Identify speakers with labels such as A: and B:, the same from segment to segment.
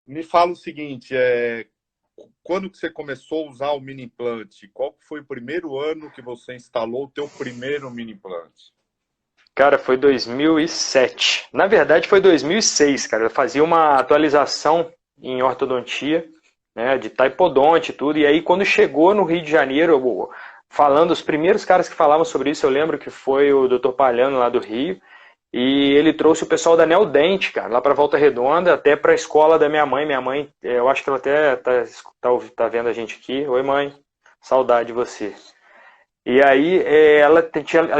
A: Me fala o seguinte, quando que você começou a usar o mini implante? Qual que foi o primeiro ano que você instalou o teu primeiro mini implante?
B: Cara, foi 2007. Na verdade, foi 2006, cara. Eu fazia uma atualização em ortodontia, né, de taipodonte e tudo. E aí, quando chegou no Rio de Janeiro, falando, os primeiros caras que falavam sobre isso, eu lembro que foi o Dr. Palhano lá do Rio. E ele trouxe o pessoal da Neodente, cara, lá para Volta Redonda, até para a escola da minha mãe. Minha mãe, eu acho que ela até tá vendo a gente aqui. Oi, mãe. Saudade de você. E aí ela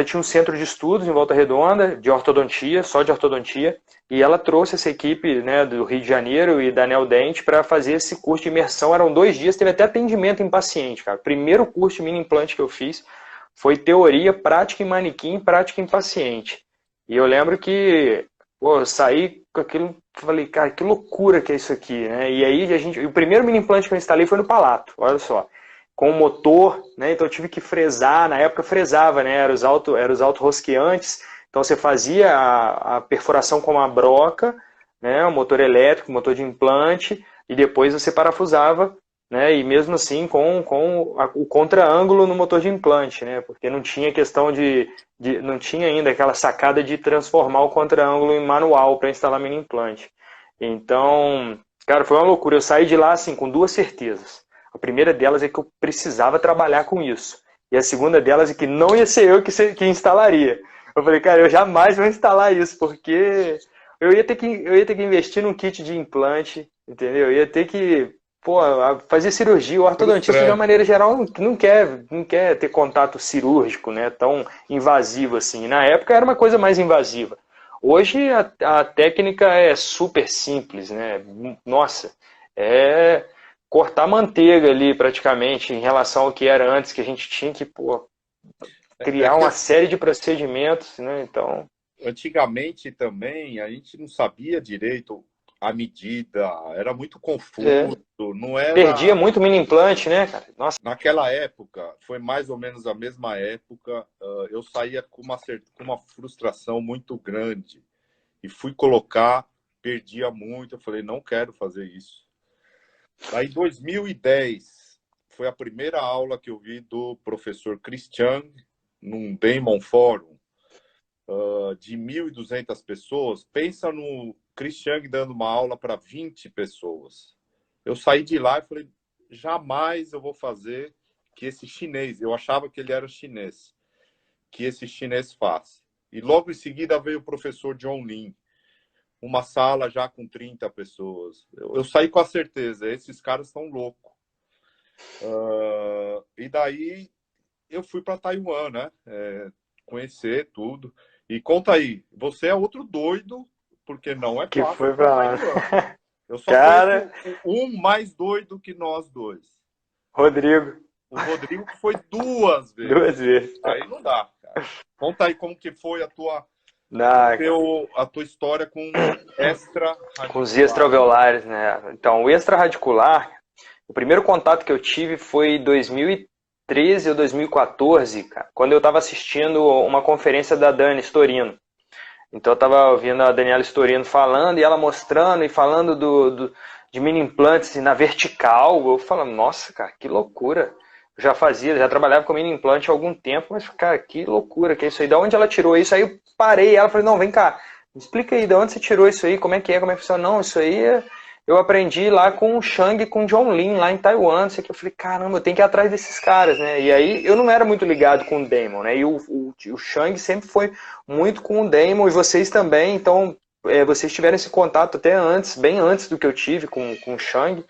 B: tinha um centro de estudos em Volta Redonda, de ortodontia, só de ortodontia, e ela trouxe essa equipe, né, do Rio de Janeiro e da Neodente para fazer esse curso de imersão. Eram 2 dias, teve até atendimento em paciente, cara. O primeiro curso de mini implante que eu fiz foi teoria, prática em manequim, prática em paciente. E eu lembro que, pô, eu saí com aquilo, falei, cara, que loucura que é isso aqui, né? E aí o primeiro mini implante que eu instalei foi no Palato, olha só, com o motor, né? Então eu tive que fresar, na época fresava, né? Eram os auto rosqueantes. Então você fazia a perfuração com uma broca, né? O motor elétrico, o motor de implante, e depois você parafusava, né? E mesmo assim o contra-ângulo no motor de implante, né? Porque não tinha questão não tinha ainda aquela sacada de transformar o contra-ângulo em manual para instalar mini implante. Então, cara, foi uma loucura. Eu saí de lá assim com duas certezas. A primeira delas é que eu precisava trabalhar com isso. E a segunda delas é que não ia ser eu que instalaria. Eu falei, cara, eu jamais vou instalar isso, porque eu ia ter que investir num kit de implante, entendeu? Eu ia ter que, pô, fazer cirurgia. O ortodontista, de uma
A: Frustrante.
B: maneira geral, não quer ter contato cirúrgico, né? Tão invasivo assim. Na época era uma coisa mais invasiva. Hoje a técnica é super simples, né? Nossa, é cortar manteiga ali praticamente em relação ao que era antes, que a gente tinha que, pô,
A: É
B: criar
A: que
B: uma série de procedimentos, né? Então,
A: antigamente também a gente não sabia direito a medida, era muito
B: é,
A: confuso, não
B: perdia
A: era.
B: muito mini implante, né, cara? Nossa,
A: Naquela época, foi mais ou menos a mesma época, eu saía com uma frustração muito grande e fui colocar, perdia muito, eu falei, não quero fazer isso. Aí, em 2010, foi a primeira aula que eu vi do professor Christian, num Damon Forum, de 1.200 pessoas. Pensa no Christian dando uma aula para 20 pessoas. Eu saí de lá e falei, jamais eu vou fazer que esse chinês, eu achava que ele era chinês, que esse chinês faz. E logo em seguida veio o professor John Lin, uma sala já com 30 pessoas. Eu saí com a certeza, esses caras estão loucos. E daí eu fui para Taiwan, né? Conhecer tudo. E conta aí, você é outro doido, porque não é
B: que
A: fácil
B: foi
A: para
B: pra lá.
A: Taiwan. Eu só
B: Cara,
A: conheço um mais doido que nós dois.
B: Rodrigo,
A: O Rodrigo que foi 2 vezes.
B: 2 vezes.
A: Aí não dá, cara. Conta aí como que foi
B: Na,
A: a tua história com extra
B: com os
A: radicular.
B: extraalveolares, né? Então, o extraradicular, o primeiro contato que eu tive foi em 2013 ou 2014, cara, quando eu estava assistindo uma conferência da Dani Storino. Então eu estava ouvindo a Daniela Storino falando e ela mostrando e falando de mini implantes na vertical. Eu falando, nossa, cara, que loucura. Eu já trabalhava com mini implante há algum tempo, mas, cara, que loucura que é isso aí. Da onde ela tirou isso? Aí eu parei e ela falou, não, vem cá, me explica aí, de onde você tirou isso aí, como é que funciona? Não, isso aí eu aprendi lá com o Shang e com o John Lin, lá em Taiwan. Isso aqui. Eu falei, caramba, eu tenho que ir atrás desses caras, né? E aí eu não era muito ligado com o Damon, né? E o Shang sempre foi muito com o Damon e vocês também, então vocês tiveram esse contato até antes, bem antes do que eu tive com o Shang,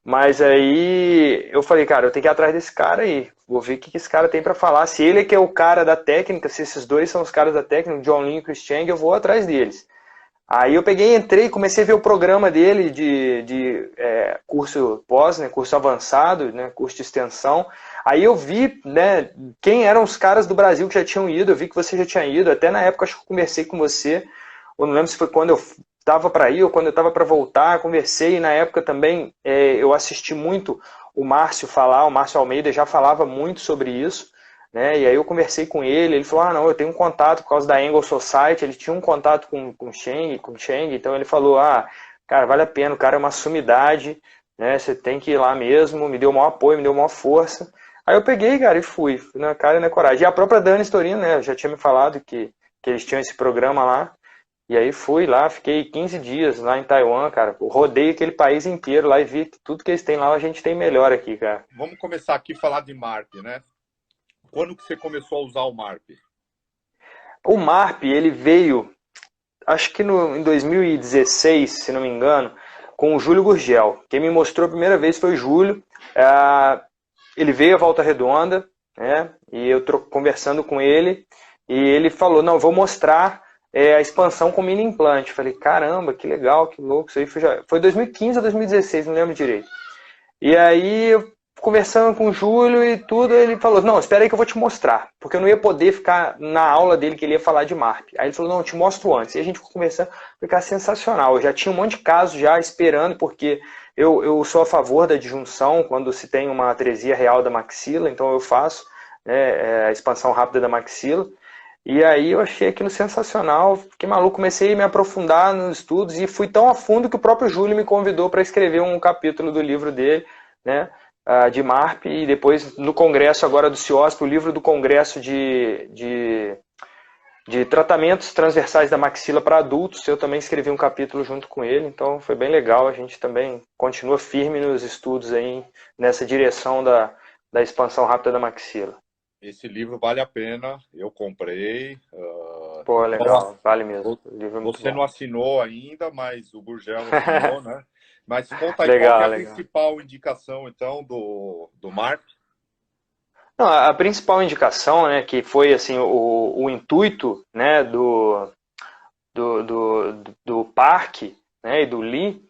B: mas aí eu falei, cara, eu tenho que ir atrás desse cara aí, vou ver o que esse cara tem para falar, se ele é que é o cara da técnica, se esses dois são os caras da técnica, o John Lin e o Chris Chang, eu vou atrás deles. Aí eu peguei, entrei, comecei a ver o programa dele de curso pós, né, curso avançado, né, curso de extensão. Aí eu vi, né, quem eram os caras do Brasil que já tinham ido, eu vi que você já tinha ido, até na época acho que eu conversei com você, ou não lembro se foi quando eu estava para ir ou quando eu estava para voltar, conversei, e na época também eu assisti muito o Márcio falar, o Márcio Almeida já falava muito sobre isso, né? E aí eu conversei com ele falou, ah, não, eu tenho um contato por causa da Angle Society, ele tinha um contato com o Cheng, então ele falou, ah, cara, vale a pena, o cara é uma sumidade, né? Você tem que ir lá mesmo, me deu o maior apoio, me deu a maior força. Aí eu peguei, cara, e fui na cara e na coragem. E a própria Dani Storino, né, já tinha me falado que eles tinham esse programa lá. E aí fui lá, fiquei 15 dias lá em Taiwan, cara. Rodei aquele país inteiro lá e vi que tudo que eles têm lá a gente tem melhor aqui, cara.
A: Vamos começar aqui a falar de MARP, né? Quando que você começou a usar o MARP?
B: O MARP, ele veio, acho que em 2016, se não me engano, com o Júlio Gurgel. Quem me mostrou a primeira vez foi o Júlio. Ele veio à Volta Redonda, né? E eu conversando com ele, e ele falou, não, vou mostrar a expansão com mini implante. Falei, caramba, que legal, que louco. Isso aí foi 2015 ou 2016, não lembro direito. E aí, eu conversando com o Júlio e tudo, ele falou, não, espera aí que eu vou te mostrar. Porque eu não ia poder ficar na aula dele que ele ia falar de MARP. Aí ele falou, não, eu te mostro antes. E a gente ficou conversando, ficar sensacional. Eu já tinha um monte de casos já esperando, porque eu sou a favor da disjunção quando se tem uma atresia real da maxila, então eu faço, né, a expansão rápida da maxila. E aí eu achei aquilo sensacional, fiquei maluco, comecei a me aprofundar nos estudos e fui tão a fundo que o próprio Júlio me convidou para escrever um capítulo do livro dele, né, de MARP, e depois no congresso agora do CIOSP, o livro do congresso de tratamentos transversais da maxila para adultos, eu também escrevi um capítulo junto com ele, então foi bem legal, a gente também continua firme nos estudos aí nessa direção da expansão rápida da maxila.
A: Esse livro vale a pena, eu comprei.
B: Pô, legal, vale mesmo.
A: Você não assinou ainda, mas o Gurgel assinou, né? Mas conta aí
B: legal,
A: qual é a
B: legal.
A: principal indicação, então, do MARP.
B: Não, a principal indicação, né, que foi assim, o intuito, né, do parque, né, e do Lee,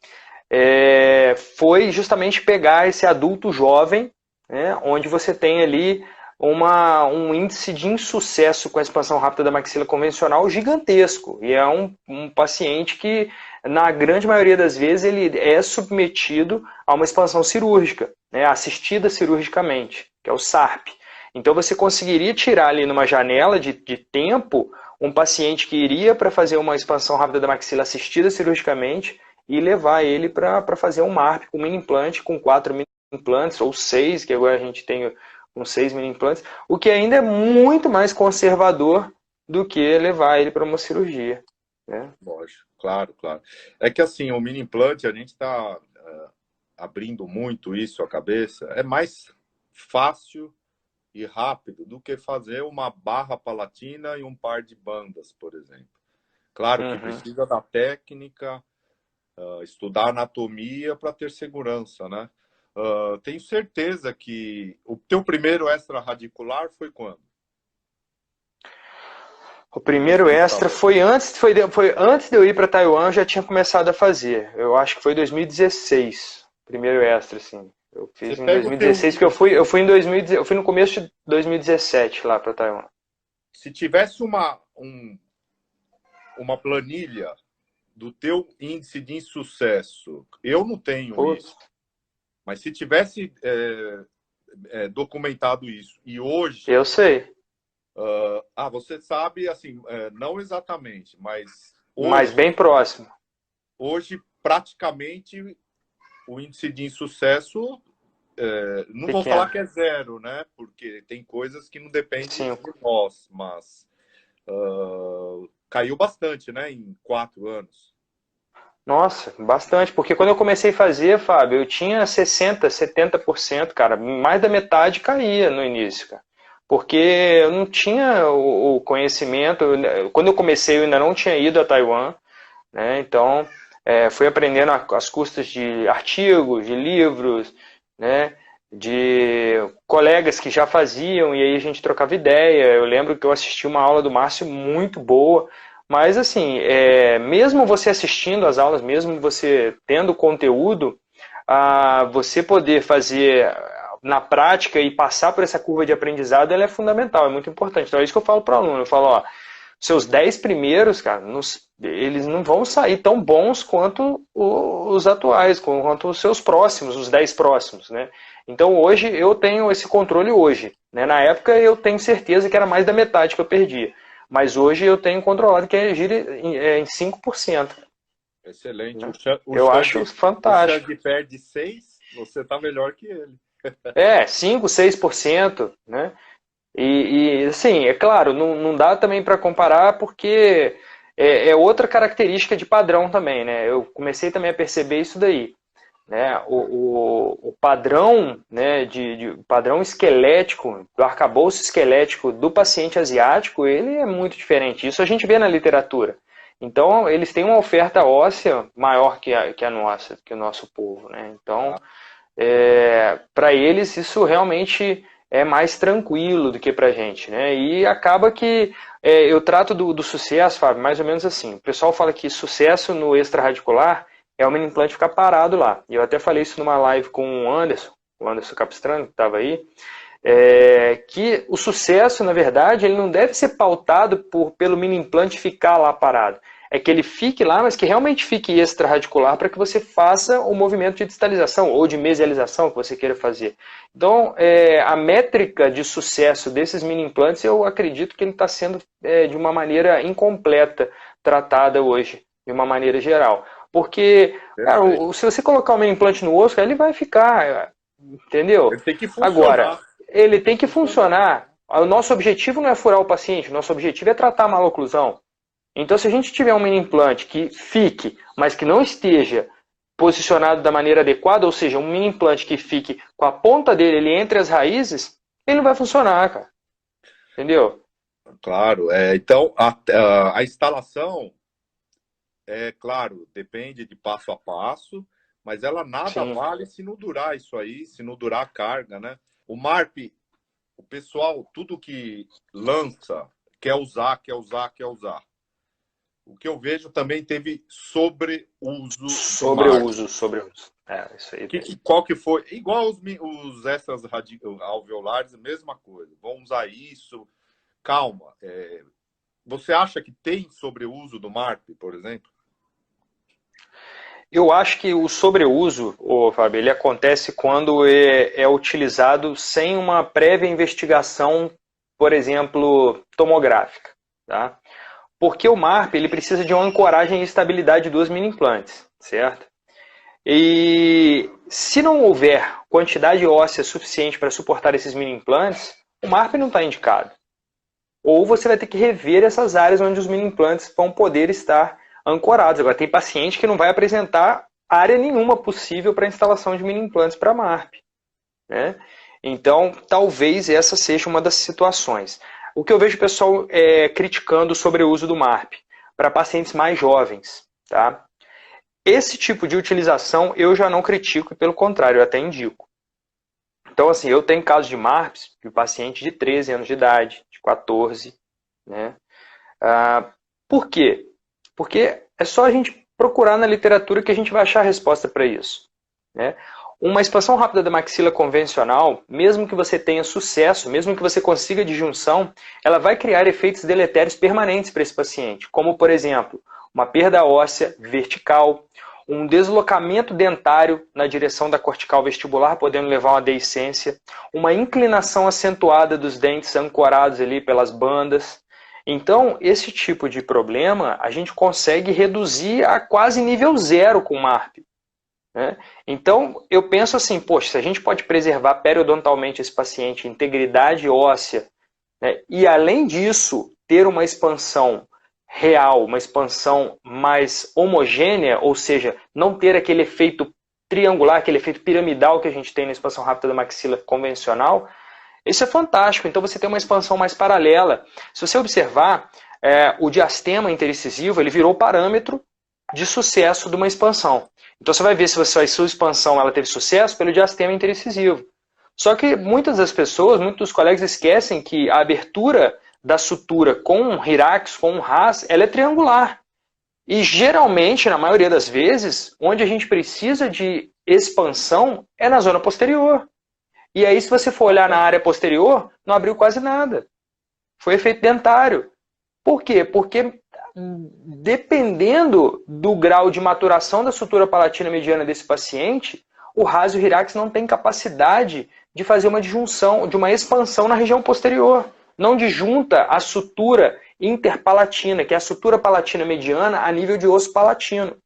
B: foi justamente pegar esse adulto jovem, né, onde você tem ali um índice de insucesso com a expansão rápida da maxila convencional gigantesco. E é um paciente que, na grande maioria das vezes, ele é submetido a uma expansão cirúrgica, né, assistida cirurgicamente, que é o SARP. Então você conseguiria tirar ali numa janela de tempo um paciente que iria para fazer uma expansão rápida da maxila assistida cirurgicamente e levar ele para fazer um MARP com mini implante, com 4 mini implantes, ou 6, que agora a gente tem com 6 mini implantes, o que ainda é muito mais conservador do que levar ele para uma cirurgia, né?
A: Lógico, claro, claro. É que assim, o mini implante, a gente está abrindo muito isso a cabeça, é mais fácil e rápido do que fazer uma barra palatina e um par de bandas, por exemplo. Claro que precisa da técnica, estudar anatomia para ter segurança, né? Tenho certeza que o teu primeiro extra-radicular foi quando?
B: O primeiro extra foi antes de eu ir para Taiwan, eu já tinha começado a fazer. Eu acho que foi 2016, primeiro extra, assim. Eu fiz em 2016, porque eu fui no começo de 2017 lá para Taiwan.
A: Se tivesse uma planilha do teu índice de insucesso, eu não tenho isso, mas se tivesse documentado isso, e hoje...
B: Eu sei.
A: Você sabe, assim, não exatamente, mas...
B: Hoje, mas bem próximo.
A: Hoje, praticamente, o índice de insucesso... não vou falar que é zero, né? Porque tem coisas que não dependem de nós, mas caiu bastante, né? Em 4 anos.
B: Nossa, bastante. Porque quando eu comecei a fazer, Fábio, eu tinha 60%, 70%, cara. Mais da metade caía no início, cara. Porque eu não tinha o conhecimento. Quando eu comecei, eu ainda não tinha ido a Taiwan, né? Então, fui aprendendo às custas de artigos, de livros, né, de colegas que já faziam, e aí a gente trocava ideia. Eu lembro que eu assisti uma aula do Márcio muito boa, mas assim, mesmo você assistindo as aulas, mesmo você tendo conteúdo, você poder fazer na prática e passar por essa curva de aprendizado, ela é fundamental, é muito importante. Então é isso que eu falo para o aluno, eu falo, ó, seus 10 primeiros, cara, eles não vão sair tão bons quanto os atuais, quanto os seus próximos, os 10 próximos, né? Então hoje eu tenho esse controle hoje, né? Na época eu tenho certeza que era mais da metade que eu perdia, mas hoje eu tenho controlado que gira em 5%.
A: Excelente.
B: Né? Eu acho fantástico.
A: O Xande perde 6, você está melhor que ele.
B: 5, 6%, né? E assim, é claro, não dá também para comparar porque é outra característica de padrão também, né? Eu comecei também a perceber isso daí. Né, o padrão, né, padrão esquelético, do arcabouço esquelético do paciente asiático, ele é muito diferente. Isso a gente vê na literatura. Então, eles têm uma oferta óssea maior que a nossa, que o nosso povo. Né? Então, para eles, isso realmente é mais tranquilo do que para a gente. Né? E acaba que eu trato do sucesso, Fábio, mais ou menos assim. O pessoal fala que sucesso no extraradicular é o mini implante ficar parado lá. E eu até falei isso numa live com o Anderson Capistrano, que estava aí, que o sucesso, na verdade, ele não deve ser pautado pelo mini implante ficar lá parado. É que ele fique lá, mas que realmente fique extraradicular para que você faça o movimento de distalização ou de mesialização que você queira fazer. Então, a métrica de sucesso desses mini implantes, eu acredito que ele está sendo de uma maneira incompleta tratada hoje, de uma maneira geral. Porque, cara, se você colocar um mini implante no osso, ele vai ficar, entendeu?
A: Ele tem que funcionar.
B: Agora, ele tem que funcionar. O nosso objetivo não é furar o paciente, o nosso objetivo é tratar a maloclusão. Então, se a gente tiver um mini implante que fique, mas que não esteja posicionado da maneira adequada, ou seja, um mini implante que fique com a ponta dele entre as raízes, ele não vai funcionar, cara. Entendeu?
A: Claro. Então, a instalação, claro, depende de passo a passo, mas ela nada vale se não durar isso aí, se não durar a carga, né? O MARP, o pessoal, tudo que lança, quer usar. O que eu vejo também teve sobreuso.
B: Sobreuso. Isso aí.
A: Qual que foi? Igual os extras alveolares, mesma coisa. Vamos usar isso. Calma. Você acha que tem sobreuso do MARP, por exemplo?
B: Eu acho que o sobreuso, Fábio, ele acontece quando é utilizado sem uma prévia investigação, por exemplo, tomográfica. Tá? Porque o MARP ele precisa de uma ancoragem e estabilidade de duas mini implantes, certo? E se não houver quantidade óssea suficiente para suportar esses mini implantes, o MARP não está indicado. Ou você vai ter que rever essas áreas onde os mini implantes vão poder estar ancorados. Agora, tem paciente que não vai apresentar área nenhuma possível para instalação de mini implantes para MARP. Né? Então, talvez essa seja uma das situações. O que eu vejo o pessoal criticando sobre o uso do MARP para pacientes mais jovens. Tá? Esse tipo de utilização eu já não critico, pelo contrário, eu até indico. Então, assim, eu tenho casos de MARPs de paciente de 13 anos de idade, de 14. Né? Por quê? Porque é só a gente procurar na literatura que a gente vai achar a resposta para isso. Né? Uma expansão rápida da maxila convencional, mesmo que você tenha sucesso, mesmo que você consiga disjunção, ela vai criar efeitos deletérios permanentes para esse paciente, como, por exemplo, uma perda óssea vertical, um deslocamento dentário na direção da cortical vestibular, podendo levar a uma deiscência, uma inclinação acentuada dos dentes ancorados ali pelas bandas. Então, esse tipo de problema a gente consegue reduzir a quase nível zero com o MARP. Né? Então, eu penso assim, poxa, se a gente pode preservar periodontalmente esse paciente, integridade óssea, né, e além disso, ter uma expansão real, uma expansão mais homogênea, ou seja, não ter aquele efeito triangular, aquele efeito piramidal que a gente tem na expansão rápida da maxila convencional, isso é fantástico. Então você tem uma expansão mais paralela. Se você observar, o diastema intericisivo ele virou parâmetro de sucesso de uma expansão. Então você vai ver se a sua expansão ela teve sucesso pelo diastema intericisivo. Só que muitas das pessoas, muitos dos colegas esquecem que a abertura da sutura com um Hirax, com um RAS, ela é triangular. E geralmente, na maioria das vezes, onde a gente precisa de expansão é na zona posterior. E aí, se você for olhar na área posterior, não abriu quase nada. Foi efeito dentário. Por quê? Porque dependendo do grau de maturação da sutura palatina mediana desse paciente, o RAS e o Hirax não tem capacidade de fazer uma disjunção, de uma expansão na região posterior. Não disjunta a sutura interpalatina, que é a sutura palatina mediana a nível de osso palatino.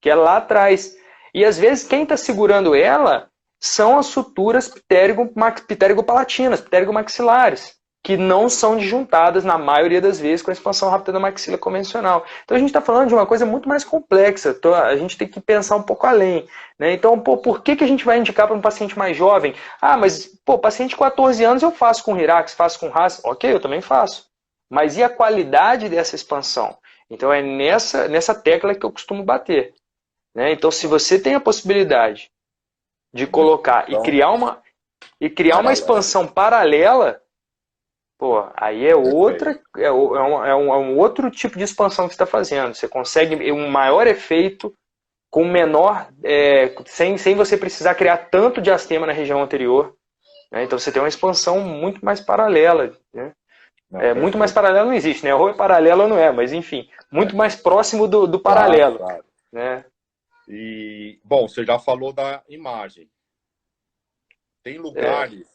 B: que é lá atrás. E às vezes quem está segurando ela são as suturas pterigopalatinas, pterigomaxilares, que não são disjuntadas na maioria das vezes com a expansão rápida da maxila convencional. Então a gente está falando de uma coisa muito mais complexa, então, a gente tem que pensar um pouco além. Né? Então, por que a gente vai indicar para um paciente mais jovem? Ah, mas paciente de 14 anos eu faço com Hirax, faço com RAS. Ok, eu também faço. Mas e a qualidade dessa expansão? Então é nessa tecla que eu costumo bater. Né? Então se você tem a possibilidade de colocar e criar uma expansão paralela, aí é outra, um outro tipo de expansão que você está fazendo. Você consegue um maior efeito com menor, sem você precisar criar tanto diastema na região anterior. Né? Então você tem uma expansão muito mais paralela. Né? Muito mais paralela não existe, né? Ou é paralelo ou não é, mas enfim, muito mais próximo do paralelo.
A: Claro.
B: Né?
A: E, bom, você já falou da imagem. Tem lugares,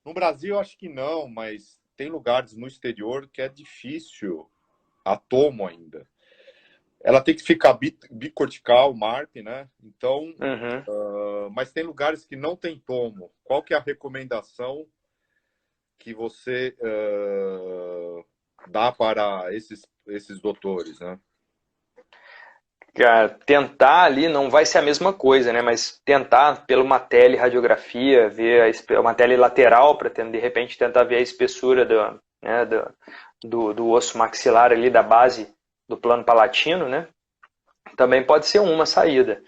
A: no Brasil acho que não, mas tem lugares no exterior que é difícil a tomo ainda. Ela tem que ficar bicortical, MARP, né? Então, mas tem lugares que não tem tomo. Qual que é a recomendação que você dá para esses doutores, né?
B: Tentar ali não vai ser a mesma coisa, né? Mas tentar pela uma teleradiografia, ver uma tele lateral para de repente tentar ver a espessura do osso maxilar ali da base do plano palatino, né? Também pode ser uma saída.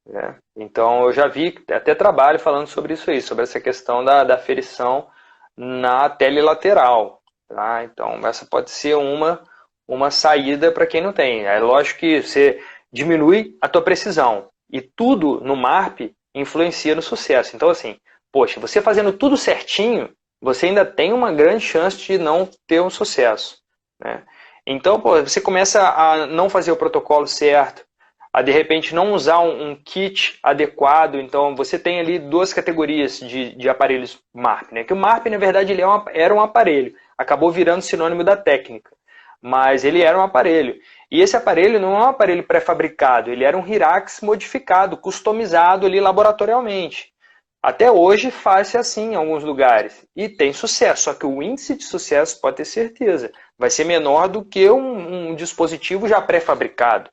B: Né? Então eu já vi até trabalho falando sobre isso aí, sobre essa questão da aferição na tele lateral. Tá? Então essa pode ser uma saída para quem não tem. É lógico que você diminui a tua precisão. E tudo no MARP influencia no sucesso. Então, assim, poxa, você fazendo tudo certinho, você ainda tem uma grande chance de não ter um sucesso. Né? Então, você começa a não fazer o protocolo certo, a de repente não usar um kit adequado. Então, você tem ali duas categorias de aparelhos MARP. Né? Que o MARP, na verdade, ele era um aparelho. Acabou virando sinônimo da técnica. Mas ele era um aparelho. E esse aparelho não é um aparelho pré-fabricado, ele era um Hirax modificado, customizado ali laboratorialmente. Até hoje faz-se assim em alguns lugares. E tem sucesso, só que o índice de sucesso, pode ter certeza, vai ser menor do que um dispositivo já pré-fabricado.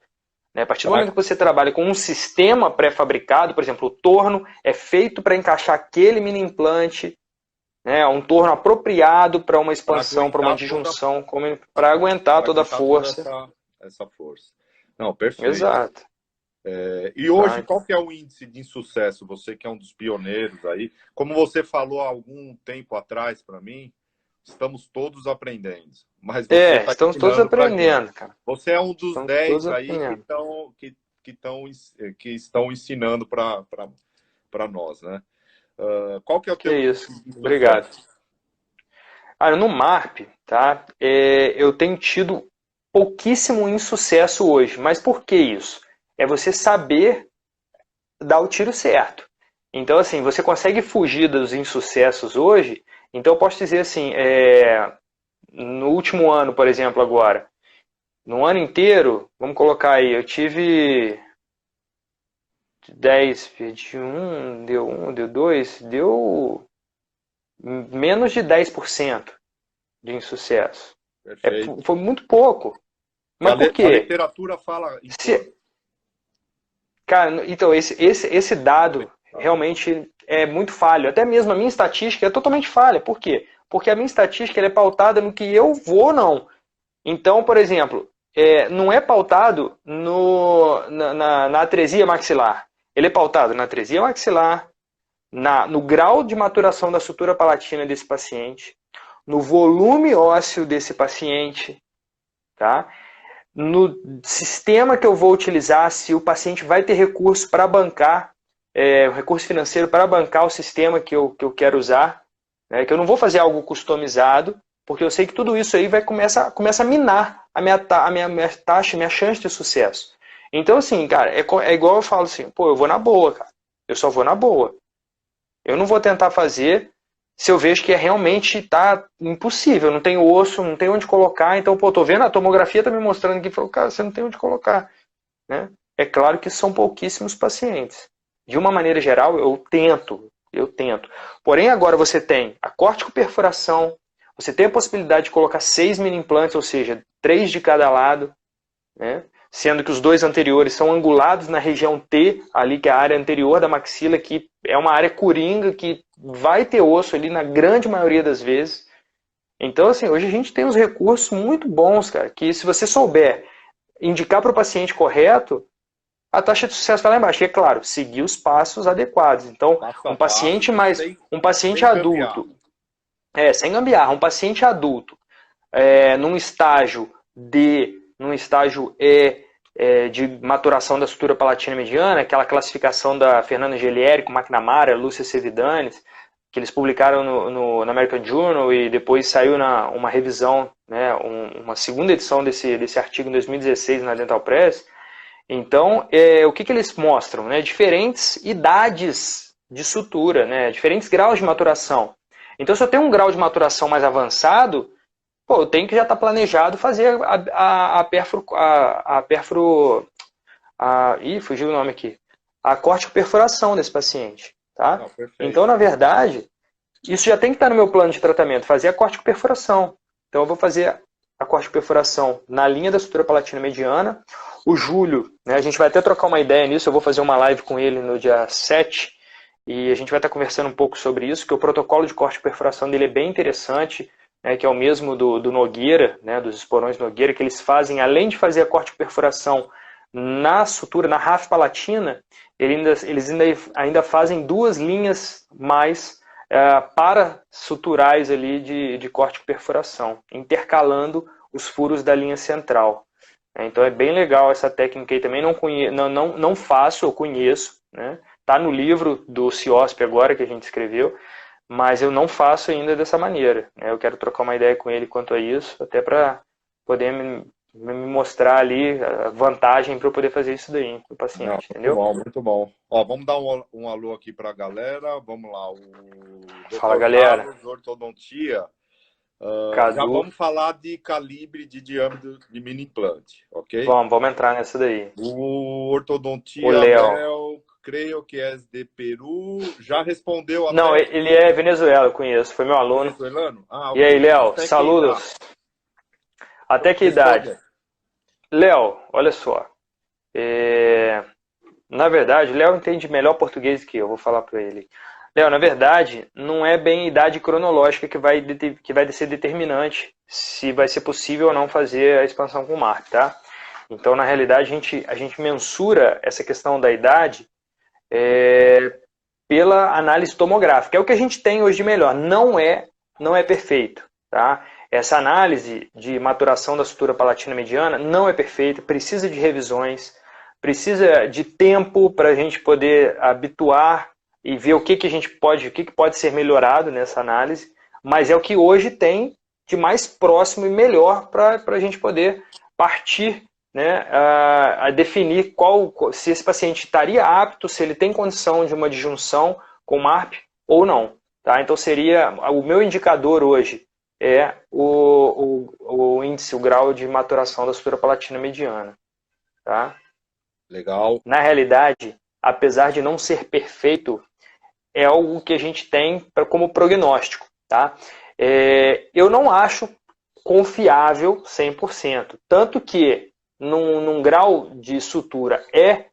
B: Né? A partir do momento que você trabalha com um sistema pré-fabricado, por exemplo, o torno é feito para encaixar aquele mini implante, né, um torno apropriado para uma expansão, para uma disjunção, para aguentar toda a força.
A: Essa força. Não, perfeito.
B: Exato.
A: E hoje, qual que é o índice de insucesso? Você que é um dos pioneiros aí. Como você falou há algum tempo atrás para mim, estamos todos aprendendo. Mas
B: estamos todos aprendendo, cara.
A: Você é um dos 10 aí que estão ensinando para nós, né? Qual que é o teu...
B: isso. Obrigado. No MARP, tá? Eu tenho tido pouquíssimo insucesso hoje. Mas por que isso? É você saber dar o tiro certo. Então, assim, você consegue fugir dos insucessos hoje. Então, eu posso dizer assim, no último ano, por exemplo, agora, no ano inteiro, vamos colocar aí, eu tive 10, de 1, deu 2, deu menos de 10% de insucesso. Foi muito pouco. Mas por quê?
A: A literatura fala...
B: Cara, então, esse dado realmente é muito falho. Até mesmo a minha estatística é totalmente falha. Por quê? Porque a minha estatística ela é pautada no que eu vou ou não. Então, por exemplo, não é pautado na atresia maxilar. Ele é pautado na atresia maxilar, no grau de maturação da sutura palatina desse paciente, no volume ósseo desse paciente, tá? No sistema que eu vou utilizar, se o paciente vai ter recurso para bancar, recurso financeiro para bancar o sistema que eu quero usar, né? Que eu não vou fazer algo customizado, porque eu sei que tudo isso aí começa a minar a minha taxa, a minha chance de sucesso. Então, assim, cara, é igual eu falo assim, eu vou na boa, cara. Eu só vou na boa. Eu não vou tentar fazer se eu vejo que realmente tá impossível, não tem osso, não tem onde colocar, então, tô vendo, a tomografia tá me mostrando aqui, falou, cara, você não tem onde colocar, né? É claro que são pouquíssimos pacientes. De uma maneira geral, eu tento. Porém, agora você tem a corticoperfuração, você tem a possibilidade de colocar 6 mini implantes, ou seja, 3 de cada lado, né? Sendo que os 2 anteriores são angulados na região T, ali que é a área anterior da maxila, que é uma área coringa, que vai ter osso ali na grande maioria das vezes. Então, assim, hoje a gente tem uns recursos muito bons, cara, que se você souber indicar para o paciente correto, a taxa de sucesso está lá embaixo. E é claro, seguir os passos adequados. Então, um paciente adulto, sem gambiarra, um paciente adulto, num estágio D, num estágio E, de maturação da sutura palatina mediana, aquela classificação da Fernanda Gelieri com McNamara, Lúcia Sevidanes, que eles publicaram no American Journal e depois saiu uma revisão, né, uma segunda edição desse artigo em 2016 na Dental Press. Então, o que eles mostram? Né? Diferentes idades de sutura, né? Diferentes graus de maturação. Então, se eu tenho um grau de maturação mais avançado, pô, eu tenho que já estar planejado fazer fugiu o nome aqui. A corticoperfuração desse paciente. Tá?
A: Não,
B: então, na verdade, isso já tem que estar no meu plano de tratamento, fazer a corticoperfuração. Então, eu vou fazer a corticoperfuração na linha da sutura palatina mediana. O Júlio, né, a gente vai até trocar uma ideia nisso, eu vou fazer uma live com ele no dia 7, e a gente vai estar conversando um pouco sobre isso, que o protocolo de corticoperfuração dele é bem interessante, né, que é o mesmo do Nogueira, né, dos esporões Nogueira, que eles fazem, além de fazer a corticoperfuração na sutura, na RAF palatina, eles ainda fazem 2 linhas mais para suturais ali de corticoperfuração, intercalando os furos da linha central. Então é bem legal essa técnica aí também, não faço, eu conheço, né? Tá no livro do CIOSP agora que a gente escreveu, mas eu não faço ainda dessa maneira, né? Eu quero trocar uma ideia com ele quanto a isso, até para poder me mostrar ali a vantagem para eu poder fazer isso daí para o paciente,
A: Não,
B: entendeu?
A: Muito bom. Ó, vamos dar um alô aqui para a galera. Vamos lá, o
B: Fala, galera.
A: Carlos, ortodontia.
B: Cadu.
A: Já vamos falar de calibre de diâmetro de mini implante, ok?
B: Vamos entrar nessa daí.
A: O ortodontia,
B: O Léo,
A: creio que é de Peru, já respondeu até...
B: Não, ele é Venezuela, eu conheço, foi meu aluno.
A: Venezuelano?
B: E aí, Léo, saludos. Até que idade? Léo, olha só. Na verdade, Léo entende melhor português que eu, vou falar para ele. Léo, na verdade, não é bem a idade cronológica que vai ser determinante se vai ser possível ou não fazer a expansão com o MARP, tá? Então, na realidade, a gente mensura essa questão da idade pela análise tomográfica. É o que a gente tem hoje de melhor. Não é perfeito, tá? Essa análise de maturação da sutura palatina mediana não é perfeita, precisa de revisões, precisa de tempo para a gente poder habituar e ver o que pode ser melhorado nessa análise, mas é o que hoje tem de mais próximo e melhor para a gente poder partir, né, a definir se esse paciente estaria apto, se ele tem condição de uma disjunção com MARP ou não. Tá? Então seria o meu indicador hoje é o índice, o grau de maturação da sutura palatina mediana. Tá?
A: Legal.
B: Na realidade, apesar de não ser perfeito, é algo que a gente tem como prognóstico. Tá? Eu não acho confiável 100%. Tanto que num grau de sutura E,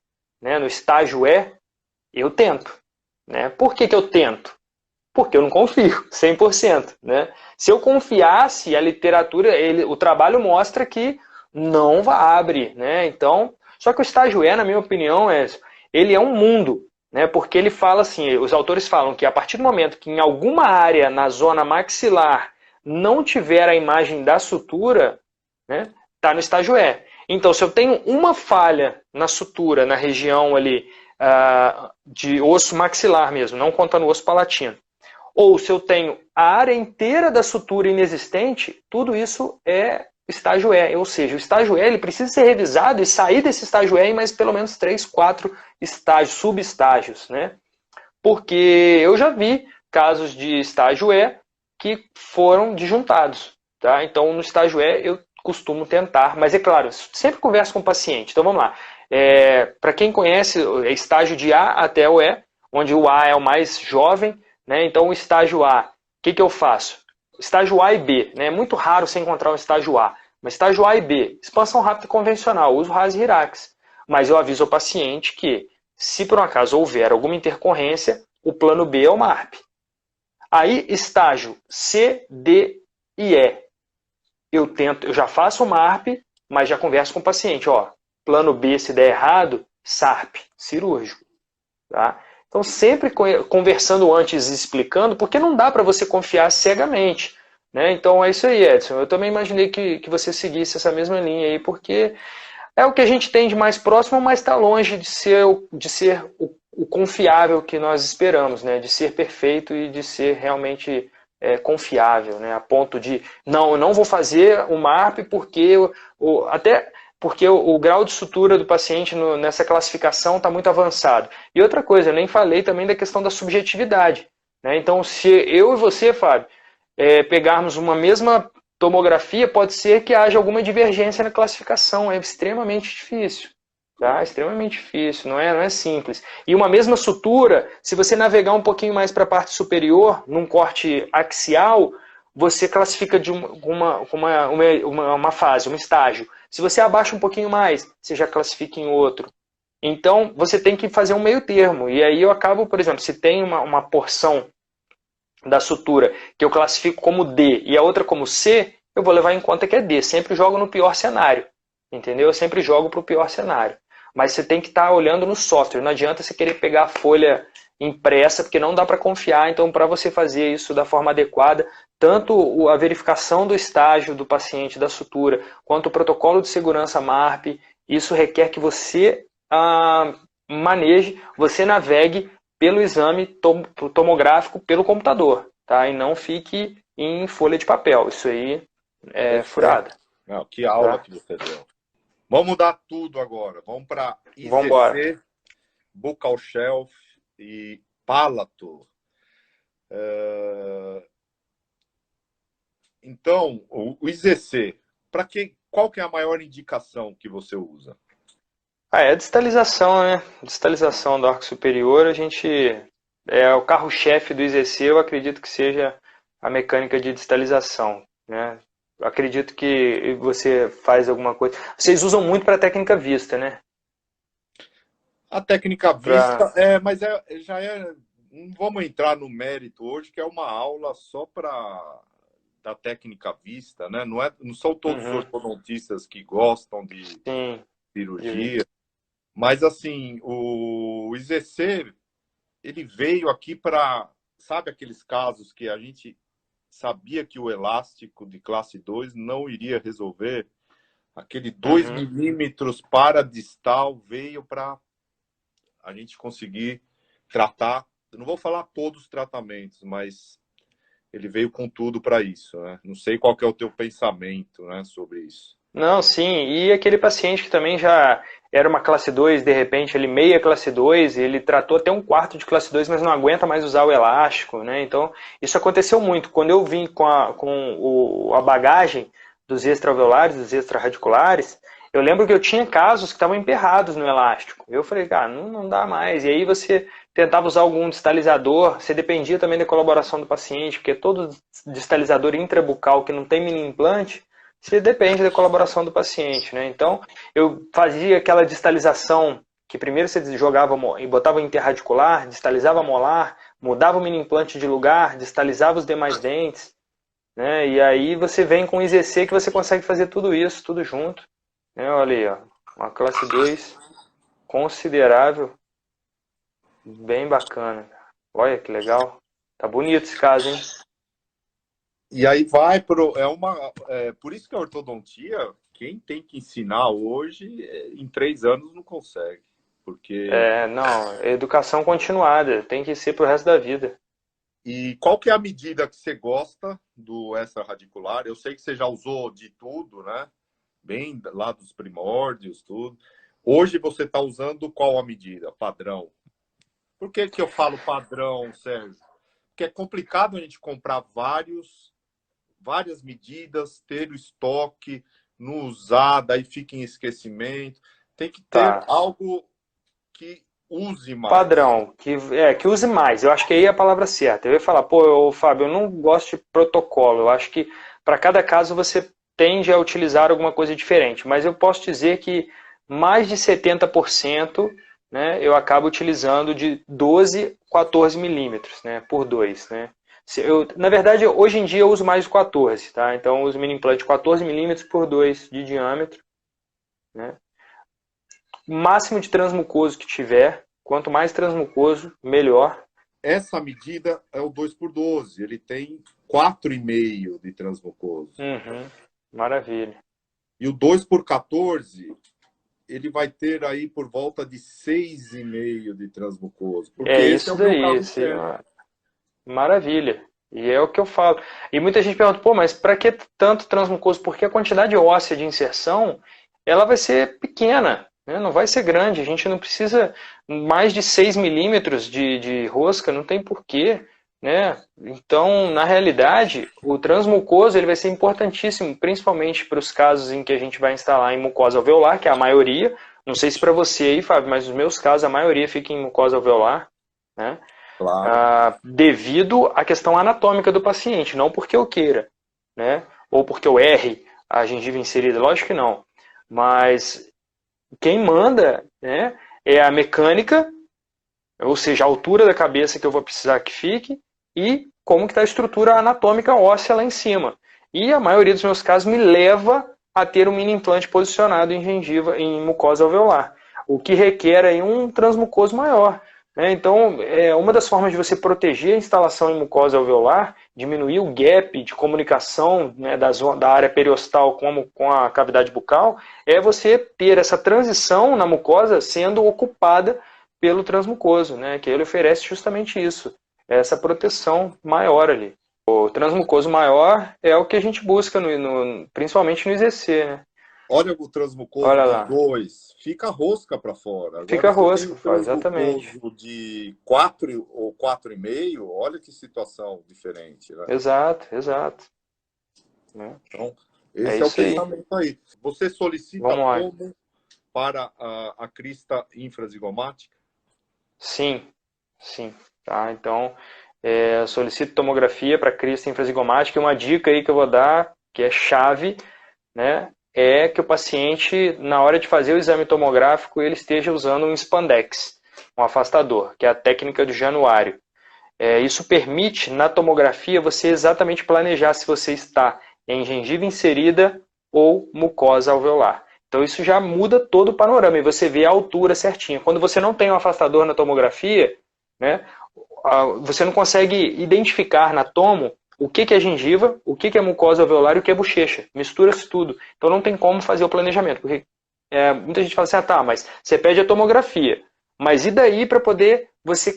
B: né, no estágio E, eu tento. Né? Por que eu tento? Porque eu não confio 100%. Né? Se eu confiasse, a literatura, o trabalho mostra que não abre. Né? Então, só que o estágio E, na minha opinião, ele é um mundo. Né? Porque ele fala assim, os autores falam que a partir do momento que em alguma área na zona maxilar não tiver a imagem da sutura, né, tá no estágio E. Então, se eu tenho uma falha na sutura, na região ali de osso maxilar mesmo, não contando o osso palatino, ou se eu tenho a área inteira da sutura inexistente, tudo isso é estágio E. Ou seja, o estágio E ele precisa ser revisado e sair desse estágio E em mais pelo menos 3, 4 estágios, subestágios. Né? Porque eu já vi casos de estágio E que foram disjuntados. Tá? Então, no estágio E, eu costumo tentar, mas é claro, sempre converso com o paciente. Então, vamos lá. Para quem conhece, é estágio de A até o E, onde o A é o mais jovem, né? Então o estágio A, o que eu faço? Estágio A e B, né? É muito raro você encontrar um estágio A, mas estágio A e B, expansão rápida convencional, uso RAS e Hirax. Mas eu aviso ao paciente que, se por um acaso houver alguma intercorrência, o plano B é o MARP. Aí, estágio C, D e E. Eu já faço o MARP, mas já converso com o paciente. Ó, plano B, se der errado, SARP, cirúrgico. Tá? Então, sempre conversando antes e explicando, porque não dá para você confiar cegamente. Né? Então, é isso aí, Edson. Eu também imaginei que você seguisse essa mesma linha aí, porque é o que a gente tem de mais próximo, mas está longe de ser o confiável que nós esperamos, né? De ser perfeito e de ser realmente confiável, né? A ponto de, não, eu não vou fazer o MARP porque, até porque o grau de sutura do paciente nessa classificação está muito avançado. E outra coisa, eu nem falei também da questão da subjetividade. Né? Então, se eu e você, Fábio, pegarmos uma mesma tomografia, pode ser que haja alguma divergência na classificação. É extremamente difícil. Tá? Extremamente difícil, não é simples. E uma mesma sutura, se você navegar um pouquinho mais para a parte superior, num corte axial, você classifica de uma fase, um estágio. Se você abaixa um pouquinho mais, você já classifica em outro. Então, você tem que fazer um meio termo. E aí eu acabo, por exemplo, se tem uma porção da sutura que eu classifico como D e a outra como C, eu vou levar em conta que é D. Sempre jogo no pior cenário. Entendeu? Eu sempre jogo para o pior cenário. Mas você tem que estar olhando no software. Não adianta você querer pegar a folha impressa, porque não dá para confiar. Então, para você fazer isso da forma adequada, tanto a verificação do estágio do paciente, da sutura, quanto o protocolo de segurança MARP, isso requer que você maneje, você navegue pelo exame tomográfico pelo computador, tá? E não fique em folha de papel. Isso aí é furada.
A: Não, que aula
B: Tá?
A: que você deu. Vamos mudar tudo agora. Vamos para
B: Vambora.
A: IZC, Buccal Shelf e Palato. Então, o IZC, qual que é a maior indicação que você usa?
B: É a distalização, né? Distalização do arco superior, a gente é o carro-chefe do IZC, eu acredito que seja a mecânica de distalização, né? Eu acredito que você faz alguma coisa. Vocês usam muito para técnica vista, né?
A: A técnica
B: Pra...
A: vista, mas já é. Não vamos entrar no mérito hoje, que é uma aula só para da técnica vista, né? Não são todos os
B: Uhum,
A: ortodontistas que gostam de
B: sim, de
A: cirurgia,
B: vista.
A: mas assim, o IZC, ele veio aqui para, sabe aqueles casos que a gente sabia que o elástico de classe 2 não iria resolver? Aquele 2
B: Uhum.
A: milímetros para distal veio para a gente conseguir tratar. Eu não vou falar todos os tratamentos, mas ele veio com tudo para isso, né? Não sei qual que é o teu pensamento, né, sobre isso.
B: Não, sim, e aquele paciente que também já era uma classe 2, de repente ele meia classe 2, ele tratou até um quarto de classe 2, mas não aguenta mais usar o elástico, né? Então, isso aconteceu muito. Quando eu vim com a bagagem dos extraalveolares, dos extraradiculares, eu lembro que eu tinha casos que estavam emperrados no elástico. Eu falei, cara, não dá mais. E aí você tentava usar algum distalizador, você dependia também da colaboração do paciente, porque todo distalizador intrabucal que não tem mini implante, você depende da colaboração do paciente, né? Então, eu fazia aquela distalização que primeiro você jogava e botava o interradicular, distalizava a molar, mudava o mini implante de lugar, distalizava os demais dentes, né? E aí você vem com o IZC que você consegue fazer tudo isso, tudo junto. Né? Olha aí, ó, uma classe 2 considerável, bem bacana. Olha que legal. Tá bonito esse caso, hein?
A: E aí por isso que a ortodontia, quem tem que ensinar hoje, em 3 anos não consegue, porque
B: Não, educação continuada, tem que ser pro resto da vida.
A: e qual que é a medida que você gosta do extraradicular? Eu sei que você já usou de tudo, né? Bem lá dos primórdios, tudo. Hoje você está usando qual a medida? Padrão. Por que que eu falo padrão, Sérgio? Porque é complicado a gente comprar várias medidas, ter o estoque, não usar, daí fica em esquecimento. Tem que ter
B: Tá.
A: algo que use mais.
B: Padrão, que use mais. Eu acho que aí é a palavra certa. Eu ia falar, pô, Fábio, eu não gosto de protocolo. Eu acho que para cada caso você tende a utilizar alguma coisa diferente. Mas eu posso dizer que mais de 70%, né, eu acabo utilizando de 12, 14 milímetros, né, por 2, né. Na verdade, hoje em dia eu uso mais de 14, tá? Então eu uso mini implant de 14 milímetros por 2 de diâmetro, né? Máximo de transmucoso que tiver, quanto mais transmucoso, melhor.
A: Essa medida é o 2x12. Ele tem 4,5 de transmucoso.
B: Uhum, maravilha.
A: E o 2x14, ele vai ter aí por volta de 6,5 de transmucoso. Porque
B: É
A: esse é
B: isso
A: o meu
B: daí,
A: caso certo.
B: maravilha. E é o que eu falo. E muita gente pergunta, pô, mas para que tanto transmucoso? Porque a quantidade óssea de inserção, ela vai ser pequena, né? Não vai ser grande. A gente não precisa mais de 6 milímetros de rosca, não tem porquê, né? Então, na realidade, o transmucoso ele vai ser importantíssimo, principalmente para os casos em que a gente vai instalar em mucosa alveolar, que é a maioria. Não sei se para você aí, Fábio, mas nos meus casos a maioria fica em mucosa alveolar, né?
A: Claro.
B: Devido à questão anatômica do paciente, não porque eu queira, né? Ou porque eu erre a gengiva inserida, lógico que não. Mas quem manda, né, é a mecânica, ou seja, a altura da cabeça que eu vou precisar que fique e como que está a estrutura anatômica óssea lá em cima. E a maioria dos meus casos me leva a ter um mini implante posicionado em gengiva, em mucosa alveolar, o que requer aí um transmucoso maior. Então, uma das formas de você proteger a instalação em mucosa alveolar, diminuir o gap de comunicação, né, da área periostal com a cavidade bucal, é você ter essa transição na mucosa sendo ocupada pelo transmucoso, né, que ele oferece justamente isso, essa proteção maior ali. O transmucoso maior é o que a gente busca, principalmente no IZC. Né?
A: Olha o transmucoso
B: Olha
A: de
B: lá,
A: 2, fica rosca para fora. Agora
B: fica
A: você tem
B: rosca,
A: o
B: exatamente.
A: transmucoso de 4 ou 4,5, olha que situação diferente, né?
B: Exato, exato. Né?
A: Então,
B: É
A: esse é o
B: isso aí.
A: pensamento aí. Você solicita
B: Vamos lá.
A: como para a crista infrazigomática?
B: Sim, sim. Tá? Então, solicito tomografia para crista infrazigomática. E uma dica aí que eu vou dar, que é chave, né, é que o paciente, na hora de fazer o exame tomográfico, ele esteja usando um spandex, um afastador, que é a técnica do Januário. Isso permite, na tomografia, você exatamente planejar se você está em gengiva inserida ou mucosa alveolar. Então isso já muda todo o panorama e você vê a altura certinha. Quando você não tem um afastador na tomografia, né, você não consegue identificar na tomo o que é gengiva, o que é mucosa alveolar e o que é bochecha. Mistura-se tudo. Então não tem como fazer o planejamento. Porque muita gente fala assim, tá, mas você pede a tomografia. Mas e daí para poder você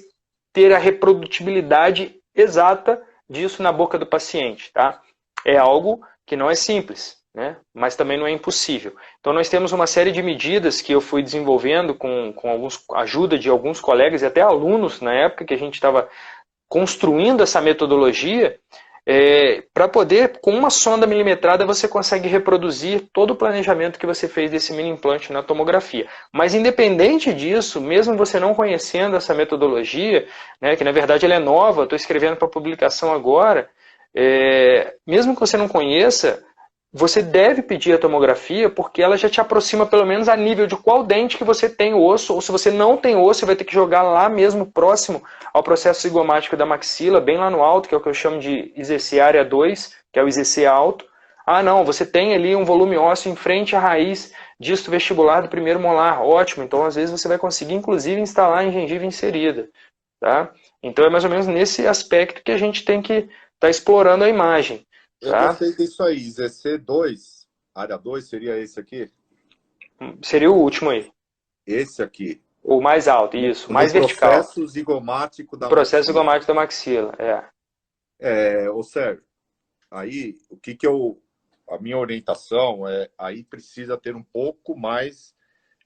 B: ter a reprodutibilidade exata disso na boca do paciente, tá? É algo que não é simples, né? Mas também não é impossível. Então nós temos uma série de medidas que eu fui desenvolvendo com a ajuda de alguns colegas e até alunos na época que a gente estava construindo essa metodologia, para poder, com uma sonda milimetrada, você consegue reproduzir todo o planejamento que você fez desse mini implante na tomografia. Mas independente disso, mesmo você não conhecendo essa metodologia, né, que na verdade ela é nova, estou escrevendo para publicação agora, mesmo que você não conheça, você deve pedir a tomografia porque ela já te aproxima pelo menos a nível de qual dente que você tem o osso, ou se você não tem osso, você vai ter que jogar lá mesmo próximo ao processo zigomático da maxila, bem lá no alto, que é o que eu chamo de IZC área 2, que é o IZC alto. Ah não, você tem ali um volume ósseo em frente à raiz disto vestibular do primeiro molar, ótimo, então às vezes você vai conseguir inclusive instalar em gengiva inserida. Tá? Então é mais ou menos nesse aspecto que a gente tem que estar explorando a imagem.
A: Eu
B: Tá?
A: gostei disso aí. ZC2, área 2 seria esse aqui?
B: Seria o último aí.
A: Esse aqui.
B: O mais alto, isso.
A: No
B: Mais vertical.
A: processo zigomático
B: O
A: da
B: processo
A: maxila.
B: zigomático da maxila.
A: Ô Sérgio, aí o que eu. A minha orientação aí precisa ter um pouco mais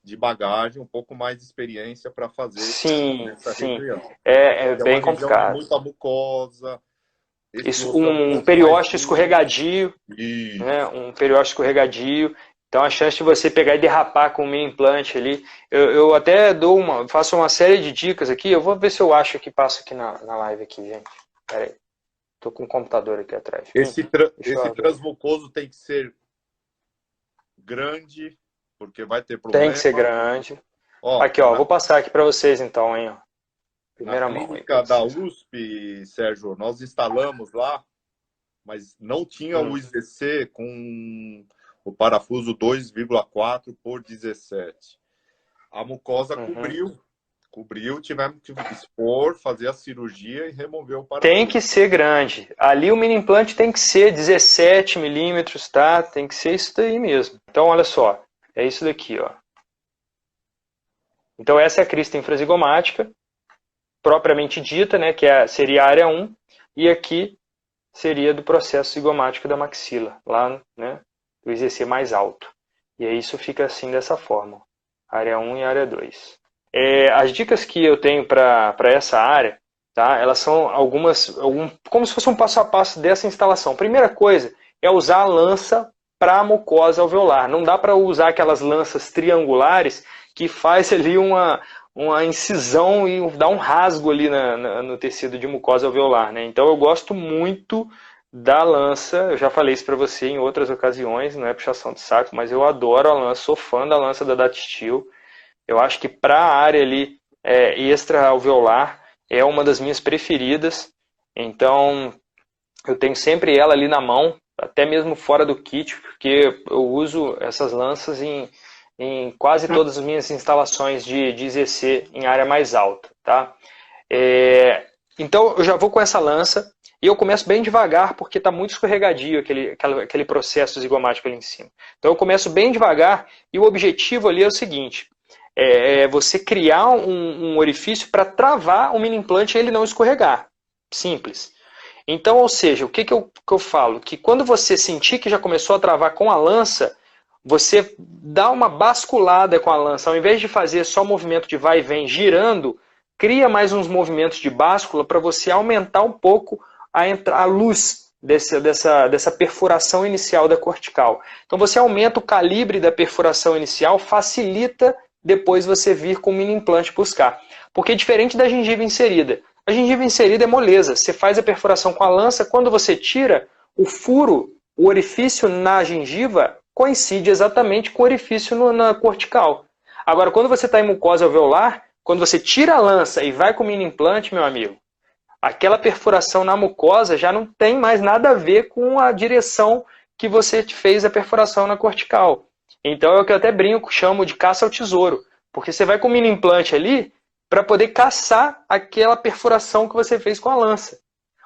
A: de bagagem, um pouco mais de experiência para fazer
B: Sim,
A: nessa
B: sim.
A: região.
B: É
A: É uma
B: bem
A: região de
B: complicado.
A: muita mucosa. Esse
B: Isso,
A: osso é um
B: um
A: pouco mais
B: periósteo
A: fino.
B: escorregadio, né?
A: Isso.
B: Um periósteo escorregadio. Então a chance de você pegar e derrapar com o mini implante ali, eu até faço uma série de dicas aqui, eu vou ver se eu acho que passo aqui na live aqui, gente. Pera aí, tô com o computador aqui atrás. Deixa
A: Esse
B: eu ver.
A: transmucoso tem que ser grande, porque vai ter
B: Tem que ser
A: problema.
B: grande.
A: Ó,
B: Aqui, ó, vou passar aqui para vocês então, hein, ó.
A: na
B: Primeira mão aí para
A: clínica da
B: vocês.
A: USP, Sérgio, nós instalamos lá, mas não tinha o IZC com o parafuso 2,4 por 17. A mucosa
B: Uhum.
A: cobriu, tivemos que expor, fazer a cirurgia e remover o
B: Tem
A: parafuso.
B: que ser grande. Ali o mini implante tem que ser 17 milímetros, tá? Tem que ser isso daí mesmo. Então, olha só. É isso daqui, ó. Então, essa é a crista infrazigomática, propriamente dita, né? Que seria a área 1. E aqui seria do processo zigomático da maxila, lá, né? Do IZC mais alto. E aí isso fica assim, dessa forma. Área 1 e área 2. As dicas que eu tenho para essa área, tá? Elas são como se fosse um passo a passo dessa instalação. Primeira coisa é usar a lança para a mucosa alveolar. Não dá para usar aquelas lanças triangulares que faz ali uma incisão e dá um rasgo ali no tecido de mucosa alveolar, né? Então eu gosto muito da lança, eu já falei isso para você em outras ocasiões, não é puxação de saco, mas eu adoro a lança, sou fã da lança da Datistil. Eu acho que para a área ali extra-alveolar é uma das minhas preferidas. Então, eu tenho sempre ela ali na mão, até mesmo fora do kit, porque eu uso essas lanças em quase todas as minhas instalações de IZC em área mais alta. Tá? Então, eu já vou com essa lança e eu começo bem devagar, porque está muito escorregadio aquele processo zigomático ali em cima. Então, eu começo bem devagar e o objetivo ali é o seguinte: você criar um orifício para travar o mini implante e ele não escorregar. Simples. Então, ou seja, o que eu falo? Que quando você sentir que já começou a travar com a lança, você dá uma basculada com a lança. Ao invés de fazer só movimento de vai e vem girando, cria mais uns movimentos de báscula para você aumentar um pouco a luz dessa perfuração inicial da cortical. Então você aumenta o calibre da perfuração inicial, facilita depois você vir com o mini implante buscar. Porque diferente da gengiva inserida, a gengiva inserida é moleza. Você faz a perfuração com a lança, quando você tira, o furo, o orifício na gengiva coincide exatamente com o orifício na cortical. Agora, quando você está em mucosa alveolar, quando você tira a lança e vai com o mini implante, meu amigo, aquela perfuração na mucosa já não tem mais nada a ver com a direção que você fez a perfuração na cortical. Então é o que eu até brinco, chamo de caça ao tesouro. Porque você vai com o mini implante ali para poder caçar aquela perfuração que você fez com a lança.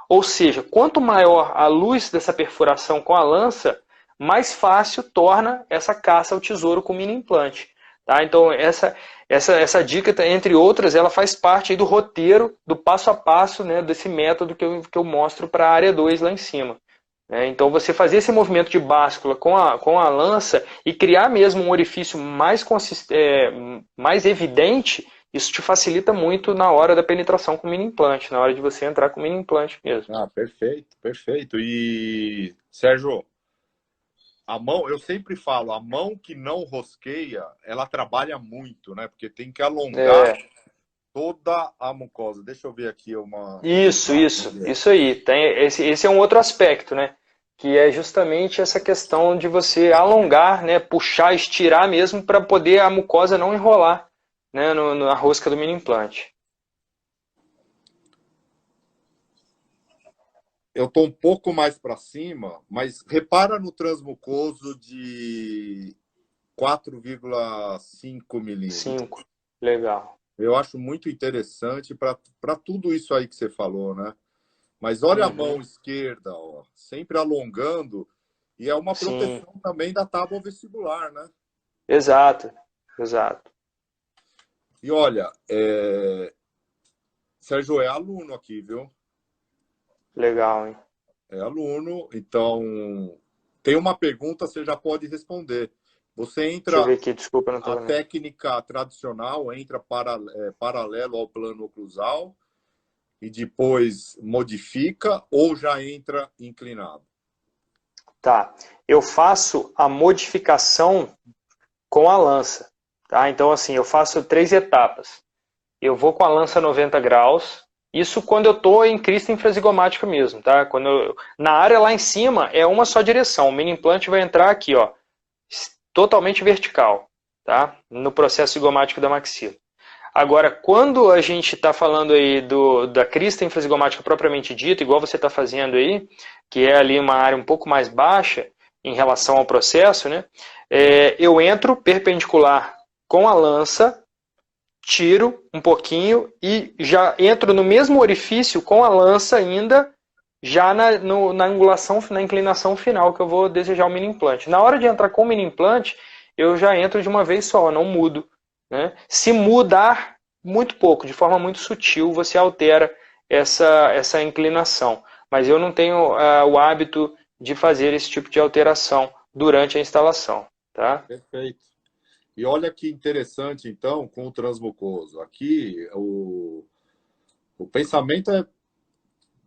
B: Ou seja, quanto maior a luz dessa perfuração com a lança, mais fácil torna essa caça ao tesouro com o mini implante. Tá? Então essa dica, entre outras, ela faz parte do roteiro, do passo a passo, né, desse método que eu mostro para a área 2 lá em cima. Então você fazer esse movimento de báscula com a lança e criar mesmo um orifício mais evidente, isso te facilita muito na hora da penetração com o mini implante, na hora de você entrar com o mini implante mesmo.
A: Ah, perfeito, perfeito. E, Sérgio, a mão, eu sempre falo, a mão que não rosqueia, ela trabalha muito, né? Porque tem que alongar toda a mucosa. Deixa eu ver aqui uma.
B: Isso aí. Esse é um outro aspecto, né? Que é justamente essa questão de você alongar, né? Puxar, estirar mesmo para poder a mucosa não enrolar, né? Na rosca do mini implante.
A: Eu tô um pouco mais para cima, mas repara no transmucoso de 4,5 milímetros.
B: 5. Legal.
A: Eu acho muito interessante para tudo isso aí que você falou, né? Mas olha a mão esquerda, ó, sempre alongando, e é uma
B: Sim.
A: proteção também da tábua vestibular, né?
B: Exato. Exato.
A: E olha, Sérgio é aluno aqui, viu?
B: Legal, hein?
A: É aluno, então tem uma pergunta, você já pode responder. Você
B: Deixa eu
A: entra,
B: ver aqui, desculpa, não tô
A: a
B: vendo.
A: técnica tradicional entra paralelo ao plano oclusal e depois modifica ou já entra inclinado?
B: Tá. Eu faço a modificação com a lança. Tá? Então, assim, eu faço 3 etapas. Eu vou com a lança 90 graus. Isso quando eu estou em crista infrazigomática mesmo, tá? Na área lá em cima é uma só direção. O mini implante vai entrar aqui, ó, totalmente vertical, tá? No processo zigomático da maxila. Agora, quando a gente está falando aí da crista infrazigomática propriamente dita, igual você está fazendo aí, que é ali uma área um pouco mais baixa em relação ao processo, né? Eu entro perpendicular com a lança, tiro um pouquinho e já entro no mesmo orifício com a lança ainda, já na angulação, na inclinação final que eu vou desejar o mini implante. Na hora de entrar com o mini implante, eu já entro de uma vez só, não mudo. Né? Se mudar muito pouco, de forma muito sutil, você altera essa inclinação. Mas eu não tenho o hábito de fazer esse tipo de alteração durante a instalação. Tá?
A: Perfeito. E olha que interessante, então, com o transmucoso. Aqui, o pensamento é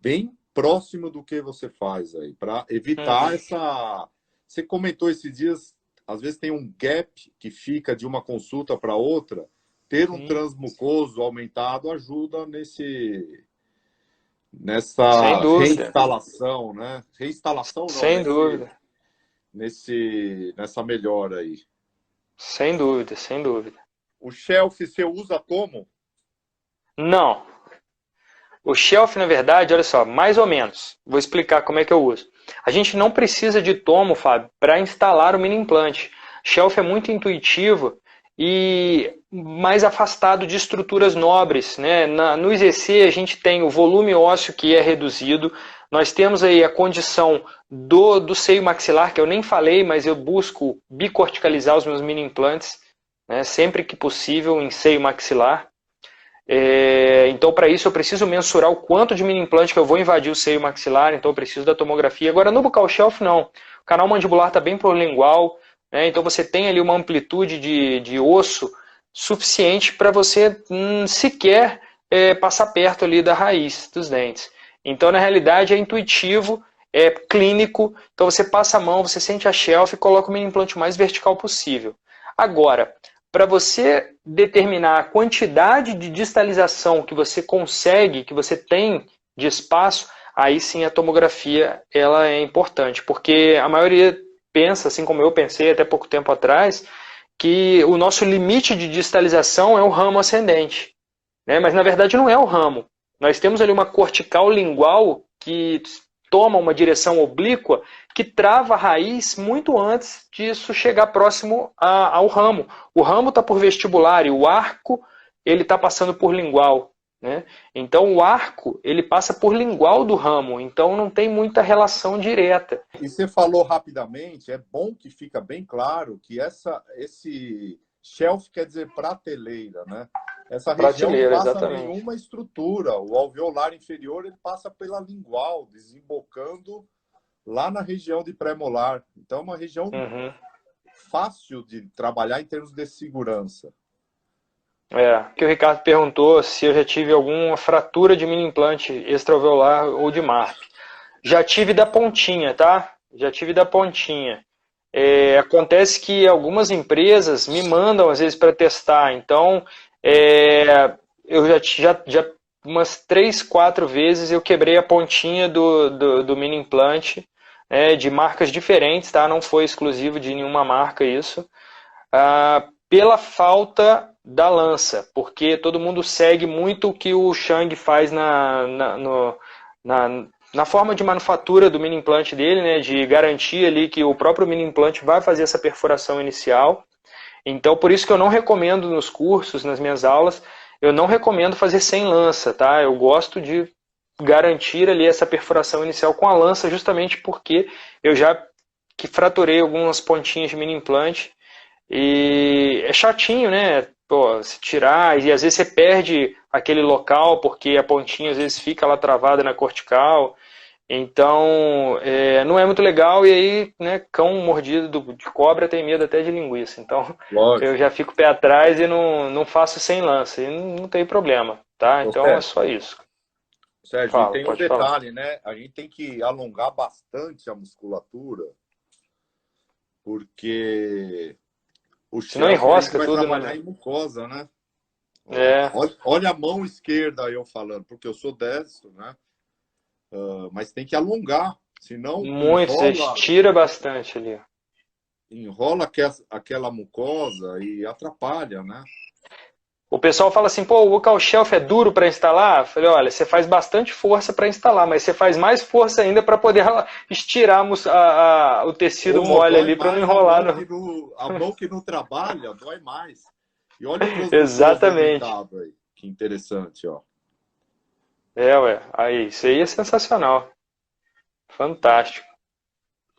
A: bem próximo do que você faz aí, para evitar essa... Você comentou esses dias, às vezes tem um gap que fica de uma consulta para outra. Ter um transmucoso aumentado ajuda nessa reinstalação, né? Reinstalação não,
B: sem dúvida.
A: Nessa melhora aí.
B: Sem dúvida, sem dúvida.
A: O shelf, você usa tomo?
B: Não. O shelf, na verdade, olha só, mais ou menos. Vou explicar como é que eu uso. A gente não precisa de tomo, Fábio, para instalar o mini implante. Shelf é muito intuitivo e mais afastado de estruturas nobres. Né? No IZC a gente tem o volume ósseo que é reduzido, nós temos aí a condição do seio maxilar, que eu nem falei, mas eu busco bicorticalizar os meus mini implantes, né? Sempre que possível em seio maxilar. Então, para isso, eu preciso mensurar o quanto de mini implante que eu vou invadir o seio maxilar, então eu preciso da tomografia. Agora, no buccal shelf, não. O canal mandibular está bem prolingual, né? Então você tem ali uma amplitude de osso suficiente para você sequer passar perto ali da raiz dos dentes. Então, na realidade, é intuitivo, é clínico, então você passa a mão, você sente a shelf e coloca o mini implante o mais vertical possível. Agora, para você determinar a quantidade de distalização que você consegue, que você tem de espaço, aí sim a tomografia ela é importante, porque a maioria pensa, assim como eu pensei até pouco tempo atrás, que o nosso limite de distalização é o ramo ascendente, né? Mas na verdade não é o ramo. Nós temos ali uma cortical lingual que toma uma direção oblíqua que trava a raiz muito antes disso chegar próximo ao ramo. O ramo está por vestibular e o arco ele está passando por lingual. Né? Então o arco ele passa por lingual do ramo, então não tem muita relação direta.
A: E você falou rapidamente, é bom que fica bem claro que esse shelf quer dizer prateleira, né? Essa região não passa
B: exatamente.
A: nenhuma estrutura. O alveolar inferior ele passa pela lingual, desembocando lá na região de pré-molar. Então é uma região fácil de trabalhar em termos de segurança.
B: Que o Ricardo perguntou se eu já tive alguma fratura de mini implante extraalveolar ou de MARP. Já tive da pontinha, tá? Já tive da pontinha. Acontece que algumas empresas me mandam às vezes para testar, então eu já umas 3, 4 vezes eu quebrei a pontinha do mini implante, de marcas diferentes, tá? Não foi exclusivo de nenhuma marca isso, pela falta da lança, porque todo mundo segue muito o que o Chang faz na forma de manufatura do mini implante dele, né, de garantir ali que o próprio mini implante vai fazer essa perfuração inicial. Então, por isso que eu não recomendo nos cursos, nas minhas aulas, eu não recomendo fazer sem lança, tá? Eu gosto de garantir ali essa perfuração inicial com a lança, justamente porque eu já fraturei algumas pontinhas de mini implante e é chatinho, né? Pô, se tirar, e às vezes você perde aquele local porque a pontinha às vezes fica lá travada na cortical. Então, não é muito legal, e aí, né, cão mordido de cobra tem medo até de linguiça. Então,
A: Lógico.
B: eu já fico pé atrás e não faço sem lança, e não tem problema, tá? Então, é só isso.
A: Sérgio, e tem um detalhe, né? A gente tem que alongar bastante a musculatura porque o
B: Senão
A: shelf a gente
B: enrosca
A: vai
B: tudo,
A: trabalhar
B: né?
A: em mucosa, né?
B: É.
A: Olha a mão esquerda eu falando, porque eu sou destro, né? Mas tem que alongar, senão
B: Muito, você estira bastante ali.
A: enrola aquela mucosa e atrapalha, né?
B: O pessoal fala assim, pô, o Vocal Shelf é duro para instalar? Eu falei, olha, você faz bastante força para instalar, mas você faz mais força ainda para poder estirar o tecido
A: Oh,
B: mole
A: dói
B: ali para não
A: mais
B: enrolar.
A: a mão que não trabalha, dói mais. E olha o transdutor
B: Exatamente.
A: movimentado aí. Que interessante, ó.
B: É, ué. Aí, isso aí é sensacional. Fantástico.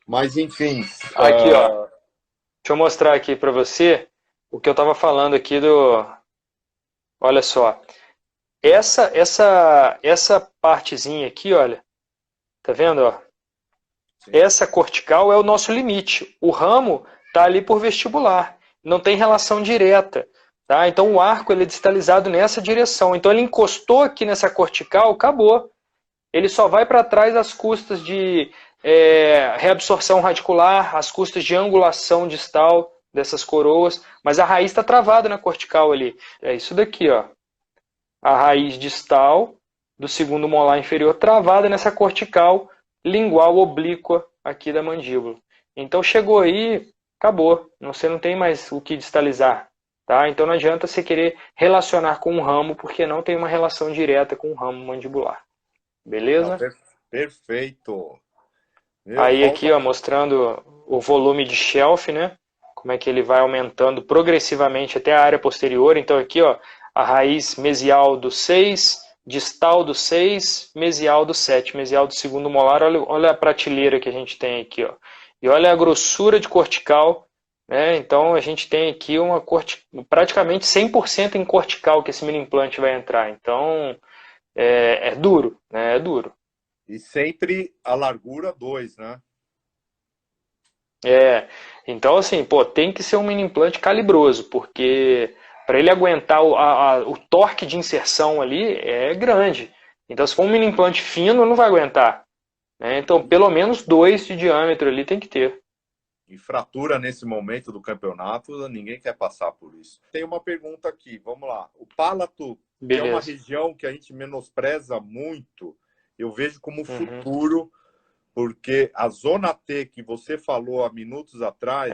A: Mas, enfim,
B: Aqui, ó. Deixa eu mostrar aqui para você o que eu estava falando aqui do... Olha só. Essa partezinha aqui, olha. Tá vendo, ó?
A: sim.
B: Essa cortical é o nosso limite. O ramo está ali por vestibular. Não tem relação direta. Tá? Então o arco ele é distalizado nessa direção. Então ele encostou aqui nessa cortical, acabou. Ele só vai para trás às custas de reabsorção radicular, às custas de angulação distal dessas coroas, mas a raiz está travada na cortical ali. É isso daqui, ó. A raiz distal do segundo molar inferior travada nessa cortical lingual oblíqua aqui da mandíbula. Então chegou aí, acabou. Você não tem mais o que distalizar. Tá? Então não adianta você querer relacionar com o ramo, porque não tem uma relação direta com o ramo mandibular.
A: Não,
B: Beleza?
A: perfeito.
B: Aí aqui, ó, mostrando o volume de shelf, né? Como é que ele vai aumentando progressivamente até a área posterior. Então aqui, ó, a raiz mesial do 6, distal do 6, mesial do 7, mesial do segundo molar. Olha a prateleira que a gente tem aqui, ó. E olha a grossura de cortical, né? Então a gente tem aqui praticamente 100% em cortical que esse mini implante vai entrar. Então é duro, né? É duro.
A: E sempre a largura 2, né?
B: Então assim, pô, tem que ser um mini implante calibroso, porque para ele aguentar o torque de inserção ali é grande. Então se for um mini implante fino, não vai aguentar. Né? Então pelo menos 2 de diâmetro ali tem que ter.
A: E fratura nesse momento do campeonato, ninguém quer passar por isso. Tem uma pergunta aqui, vamos lá. O palato, que é uma região que a gente menospreza muito, eu vejo como futuro, porque a zona T que você falou há minutos atrás,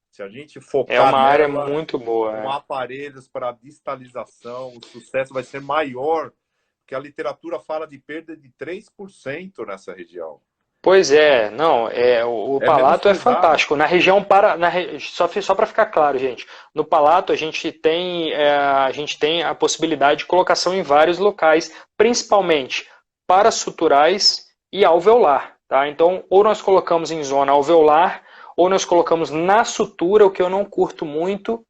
A: se a gente focar
B: é uma área
A: nela,
B: muito boa,
A: com aparelhos para distalização, o sucesso vai ser maior, porque a literatura fala de perda de 3% nessa região.
B: Pois é, não, o palato é fantástico. Na região só para ficar claro, gente, no palato a gente tem a possibilidade de colocação em vários locais, principalmente parasuturais e alveolar, tá? Então, ou nós colocamos em zona alveolar, ou nós colocamos na sutura, o que eu não curto muito,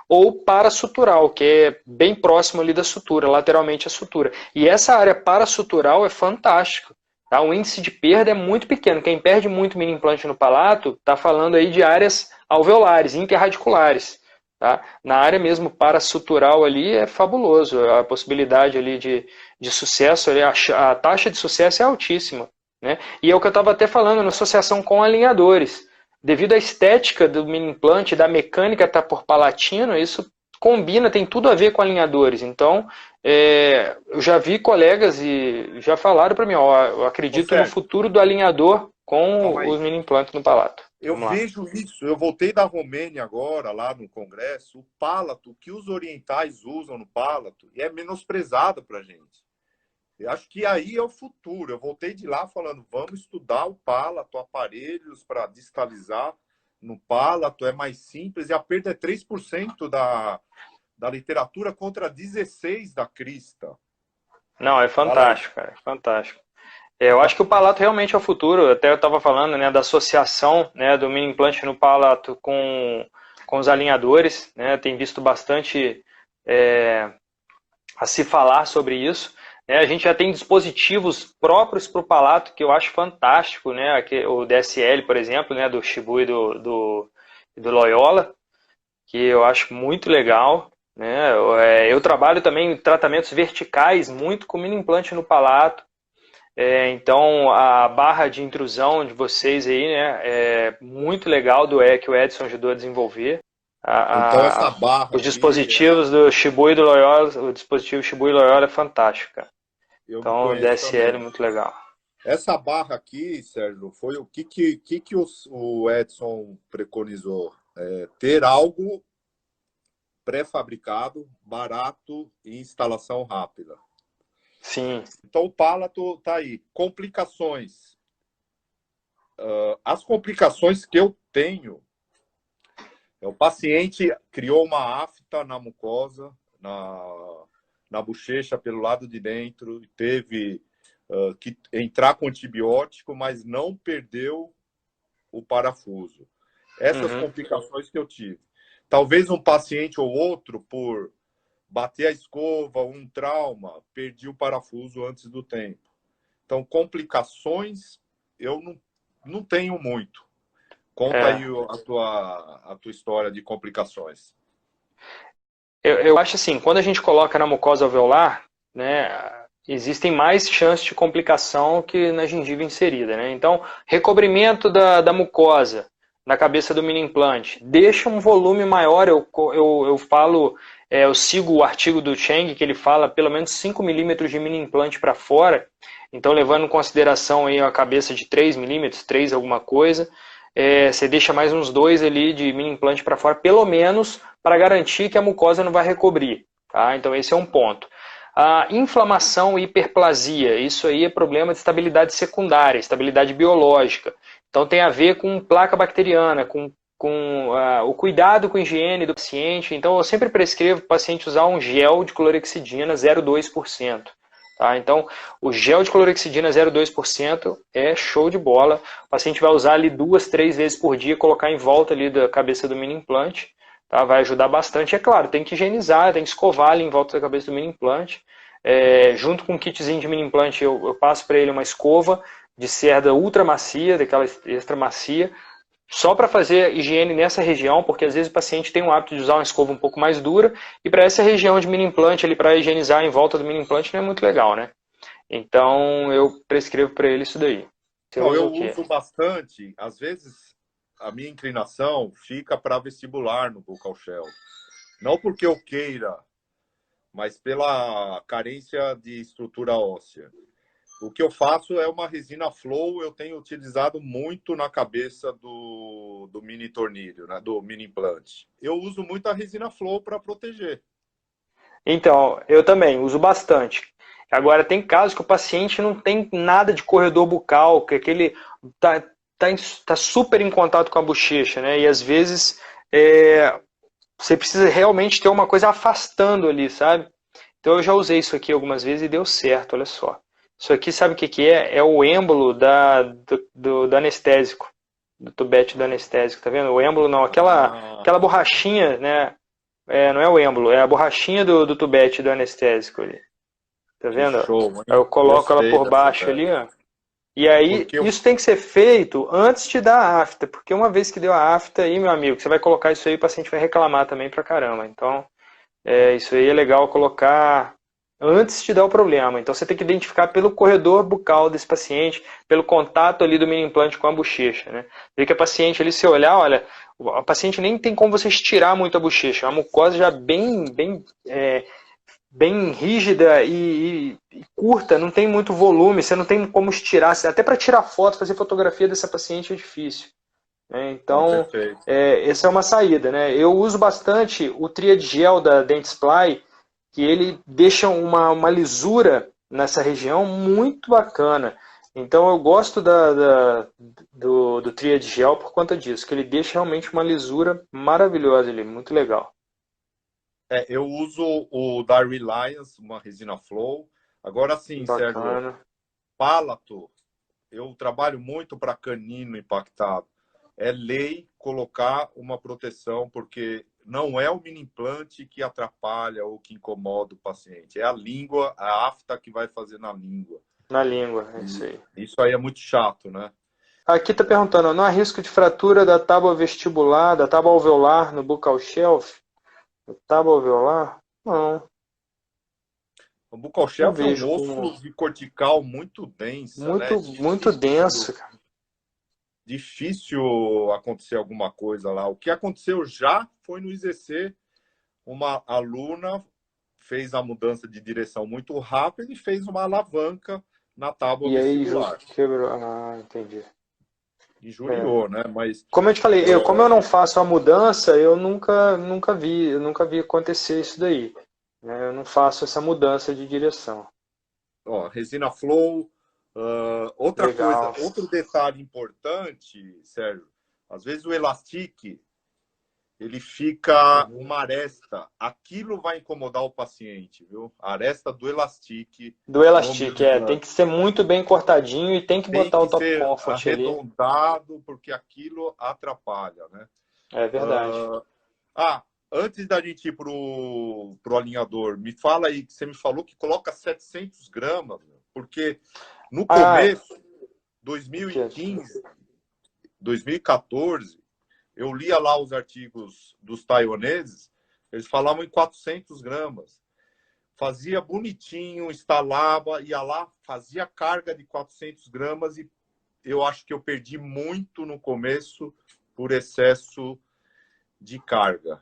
B: ou parasutural, que é bem próximo ali da sutura, lateralmente à sutura. E essa área parasutural é fantástica. Tá? O índice de perda é muito pequeno. Quem perde muito mini implante no palato está falando aí de áreas alveolares, interradiculares. Tá? Na área mesmo parasutural ali é fabuloso. A possibilidade ali de sucesso, a taxa de sucesso é altíssima. Né? E é o que eu estava até falando na associação com alinhadores. Devido à estética do mini implante, da mecânica estar por palatina, isso combina, tem tudo a ver com alinhadores. Então, eu já vi colegas e já falaram para mim, ó, eu acredito no futuro do alinhador com os mini implantes no palato.
A: Eu vejo isso, eu voltei da Romênia agora, lá no congresso, o palato, que os orientais usam no palato, e é menosprezado para a gente. Eu acho que aí é o futuro. Eu voltei de lá falando, vamos estudar o palato, aparelhos para distalizar no palato, é mais simples, e a perda é 3% da literatura contra 16% da crista.
B: Não, é fantástico, cara, é fantástico. Eu acho que o palato realmente é o futuro. Até eu estava falando, né, da associação, né, do mini implante no palato com os alinhadores. Né, tem visto bastante a se falar sobre isso. Né, a gente já tem dispositivos próprios para o palato que eu acho fantástico. Né, o DSL, por exemplo, né, do Shibu e do Loyola, que eu acho muito legal. Né, eu trabalho também em tratamentos verticais, muito com mini implante no palato. Então, a barra de intrusão de vocês aí, né, é muito legal que o Edson ajudou a desenvolver.
A: Então essa barra
B: Os
A: aqui,
B: dispositivos do Shibu e do Loyola, o dispositivo Shibu e Loyola é fantástico, cara.
A: eu não
B: Então, o
A: conheço
B: DSL é
A: também.
B: muito legal.
A: Essa barra aqui, Sérgio, foi o que o Edson preconizou? Ter algo pré-fabricado, barato e instalação rápida.
B: Sim.
A: Então o Palato tá aí. Complicações. As complicações que eu tenho, o paciente criou uma afta na mucosa, na bochecha pelo lado de dentro, teve que entrar com antibiótico, mas não perdeu o parafuso. Essas complicações que eu tive. Talvez um paciente ou outro, por bater a escova, um trauma, perdi o parafuso antes do tempo. Então, complicações eu não tenho muito. Conta aí a tua história de complicações.
B: Eu acho assim, quando a gente coloca na mucosa alveolar, né, existem mais chances de complicação que na gengiva inserida, né? Então, recobrimento da mucosa na cabeça do mini implante, deixa um volume maior, eu falo, eu sigo o artigo do Cheng, que ele fala pelo menos 5 milímetros de mini implante para fora, então levando em consideração aí a cabeça de 3 milímetros, 3 alguma coisa, você deixa mais uns 2 ali de mini implante para fora, pelo menos para garantir que a mucosa não vai recobrir. Tá? Então esse é um ponto. A inflamação e hiperplasia, isso aí é problema de estabilidade secundária, estabilidade biológica. Então tem a ver com placa bacteriana, com o cuidado com a higiene do paciente. Então eu sempre prescrevo para o paciente usar um gel de clorexidina 0,2%. Tá? Então, o gel de clorexidina 0,2% é show de bola. O paciente vai usar ali 2, 3 vezes por dia, colocar em volta ali da cabeça do mini implante. Tá? Vai ajudar bastante. É claro, tem que higienizar, tem que escovar ali em volta da cabeça do mini implante. Junto com um kitzinho de mini implante, eu passo para ele uma escova de cerda ultra macia, daquela extra macia, só para fazer higiene nessa região, porque às vezes o paciente tem o hábito de usar uma escova um pouco mais dura, e para essa região de mini implante, para higienizar em volta do mini implante, não é muito legal, né? Então eu prescrevo para ele isso daí.
A: Eu uso bastante, às vezes a minha inclinação fica para vestibular no Buccal Shell. Não porque eu queira, mas pela carência de estrutura óssea. O que eu faço é uma resina flow, eu tenho utilizado muito na cabeça do mini tornilho, né, do mini implante. Eu uso muito a resina flow para proteger.
B: Então, eu também uso bastante. Agora, tem casos que o paciente não tem nada de corredor bucal, que aquele tá super em contato com a bochecha, né? E às vezes você precisa realmente ter uma coisa afastando ali, sabe? Então eu já usei isso aqui algumas vezes e deu certo, olha só. Isso aqui, sabe o que é? É o êmbolo do anestésico, do tubete do anestésico, tá vendo? O êmbolo não, aquela borrachinha, né? Não é o êmbolo, é a borrachinha do tubete do anestésico ali. Tá vendo?
A: Show,
B: aí eu coloco ela por baixo ali, ó. E aí, isso tem que ser feito antes de dar a afta, porque uma vez que deu a afta aí, meu amigo, você vai colocar isso aí, o paciente vai reclamar também pra caramba. Então, isso aí é legal colocar antes de dar o problema. Então você tem que identificar pelo corredor bucal desse paciente, pelo contato ali do mini implante com a bochecha, né? Vê que a paciente ali, se olhar, olha, a paciente nem tem como você estirar muito a bochecha, a mucosa já bem rígida e curta, não tem muito volume, você não tem como estirar, até para tirar foto, fazer fotografia dessa paciente é difícil. Então, essa é uma saída, né? Eu uso bastante o Triad Gel da Dentsply, que ele deixa uma lisura nessa região muito bacana. Então eu gosto do Triad Gel por conta disso, que ele deixa realmente uma lisura maravilhosa ali, muito legal.
A: Eu uso o da Reliance, uma resina flow. Agora sim, Sérgio, palato, eu trabalho muito para canino impactado. É lei colocar uma proteção, porque não é o mini implante que atrapalha ou que incomoda o paciente. É a língua, a afta que vai fazer na língua.
B: Na língua, é isso aí.
A: Isso aí é muito chato, né?
B: Aqui está perguntando, não há risco de fratura da tábua vestibular, da tábua alveolar no buccal shelf? Tábua alveolar? Não.
A: O buccal
B: Não
A: shelf é
B: vejo
A: um
B: como
A: osso de cortical muito densa, né?
B: muito denso, cara.
A: Difícil acontecer alguma coisa lá. O que aconteceu já foi no IZC, uma aluna fez a mudança de direção muito rápida e fez uma alavanca na tábua
B: E aí
A: vestibular.
B: quebrou. Ah, entendi.
A: E
B: É.
A: judiou, né? Mas
B: Como eu te falei, como eu não faço a mudança, eu nunca vi acontecer isso daí. Né? Eu não faço essa mudança de direção.
A: ó, resina flow. Outra coisa,
B: Legal.
A: outro detalhe importante, Sérgio, às vezes o elastique ele fica
B: Uhum.
A: uma aresta. Aquilo vai incomodar o paciente, viu? A aresta do elastique
B: Do
A: no
B: Elastic, tem
A: mini
B: que ser muito bem cortadinho e tem que
A: tem
B: botar o
A: que
B: Top
A: ser
B: Comfort ali.
A: arredondado, porque aquilo atrapalha, né?
B: É verdade.
A: Antes da gente ir pro alinhador, me fala aí, que você me falou que coloca 700 gramas, porque no
B: Ah,
A: começo, 2015, 2014, eu lia lá os artigos dos taiwaneses, eles falavam em 400 gramas. Fazia bonitinho, instalava, ia lá, fazia carga de 400 gramas e eu acho que eu perdi muito no começo por excesso de carga.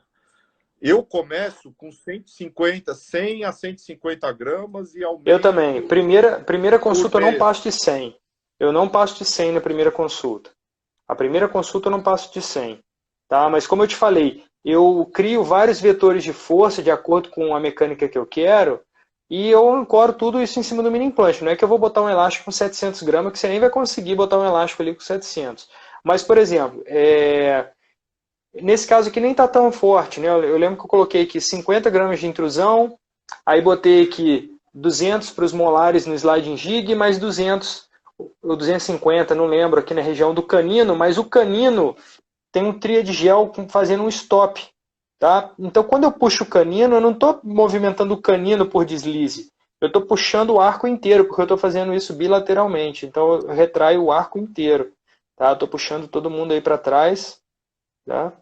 A: Eu começo com 150, 100 a 150 gramas e
B: eu também.
A: aumento
B: Primeira
A: por
B: consulta eu não passo
A: mês.
B: de 100. Eu não passo de 100 na primeira consulta. A primeira consulta eu não passo de 100. Tá? Mas como eu te falei, eu crio vários vetores de força de acordo com a mecânica que eu quero e eu ancoro tudo isso em cima do mini implante. Não é que eu vou botar um elástico com 700 gramas, que você nem vai conseguir botar um elástico ali com 700. Mas, por exemplo, nesse caso aqui nem está tão forte. Né? Eu lembro que eu coloquei aqui 50 gramas de intrusão, aí botei aqui 200 para os molares no sliding jig, mais 200 ou 250, não lembro, aqui na região do canino, mas o canino tem um tríade gel fazendo um stop. Tá? Então, quando eu puxo o canino, eu não estou movimentando o canino por deslize. Eu estou puxando o arco inteiro, porque eu estou fazendo isso bilateralmente. Então, eu retraio o arco inteiro. Tá? Estou puxando todo mundo aí para trás. Tá?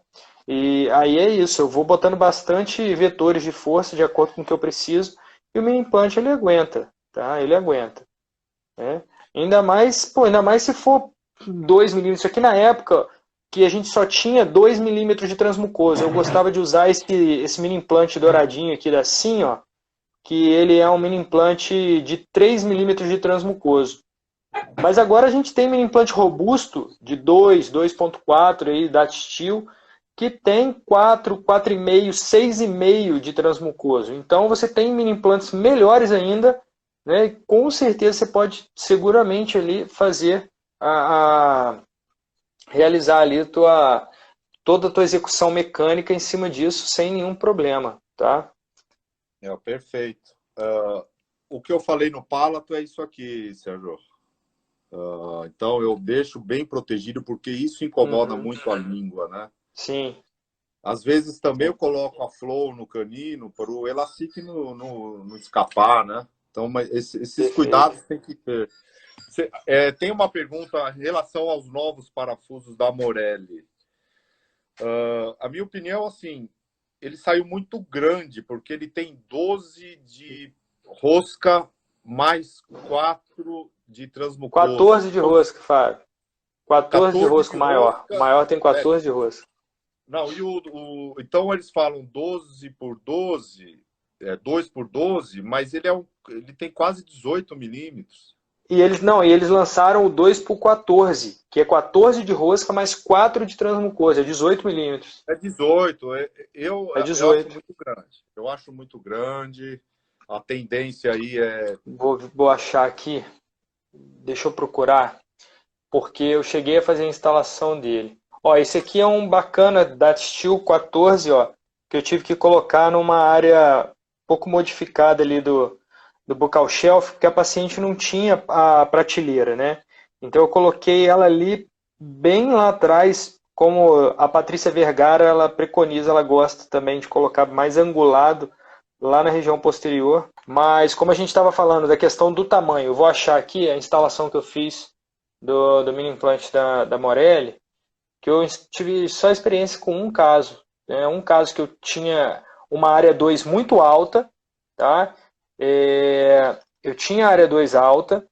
B: E aí é isso. Eu vou botando bastante vetores de força de acordo com o que eu preciso. E o mini implante ele aguenta. Tá? Ele aguenta. Né? Ainda mais se for 2 milímetros. Isso aqui na época que a gente só tinha 2 milímetros de transmucosa. Eu gostava de usar esse mini implante douradinho aqui da Sim, ó, que ele é um mini implante de 3 milímetros de transmucoso. Mas agora a gente tem mini implante robusto de 2, 2.4 aí da Steel, que tem 4, 4,5, 6,5 de transmucoso. Então você tem mini implantes melhores ainda, né? E com certeza você pode seguramente ali fazer realizar ali toda a tua execução mecânica em cima disso sem nenhum problema, tá?
A: Perfeito. O que eu falei no palato é isso aqui, Sérgio. Então, eu deixo bem protegido, porque isso incomoda muito a língua, né?
B: Sim.
A: Às vezes também eu coloco a flow no canino para o elastique não escapar, né? Então, mas esses
B: Perfeito.
A: cuidados tem que ter. Tem uma pergunta em relação aos novos parafusos da Morelli. A minha opinião, assim, ele saiu muito grande, porque ele tem 12 de rosca mais 4 de transmucoso.
B: 14 de rosca, Fábio. 14 de rosca, maior. O maior tem 14 de rosca.
A: Não, então eles falam 12 por 12, 2 por 12, mas ele tem quase 18 milímetros.
B: E eles lançaram o 2 por 14, que é 14 de rosca mais 4 de transmucosa, é 18 milímetros.
A: É 18. Eu acho muito grande. Eu acho muito grande. A tendência aí é...
B: Vou achar aqui. Deixa eu procurar. Porque eu cheguei a fazer a instalação dele. Ó, esse aqui é um bacana da Steel 14, ó, que eu tive que colocar numa área um pouco modificada ali do buccal shelf, porque a paciente não tinha a prateleira, né? Então eu coloquei ela ali bem lá atrás, como a Patrícia Vergara, ela preconiza, ela gosta também de colocar mais angulado lá na região posterior. Mas como a gente estava falando da questão do tamanho, eu vou achar aqui a instalação que eu fiz do mini implante da Morelli, que eu tive só experiência com um caso. Né? Um caso que eu tinha uma área 2 muito alta, tá? eu tinha área 2 alta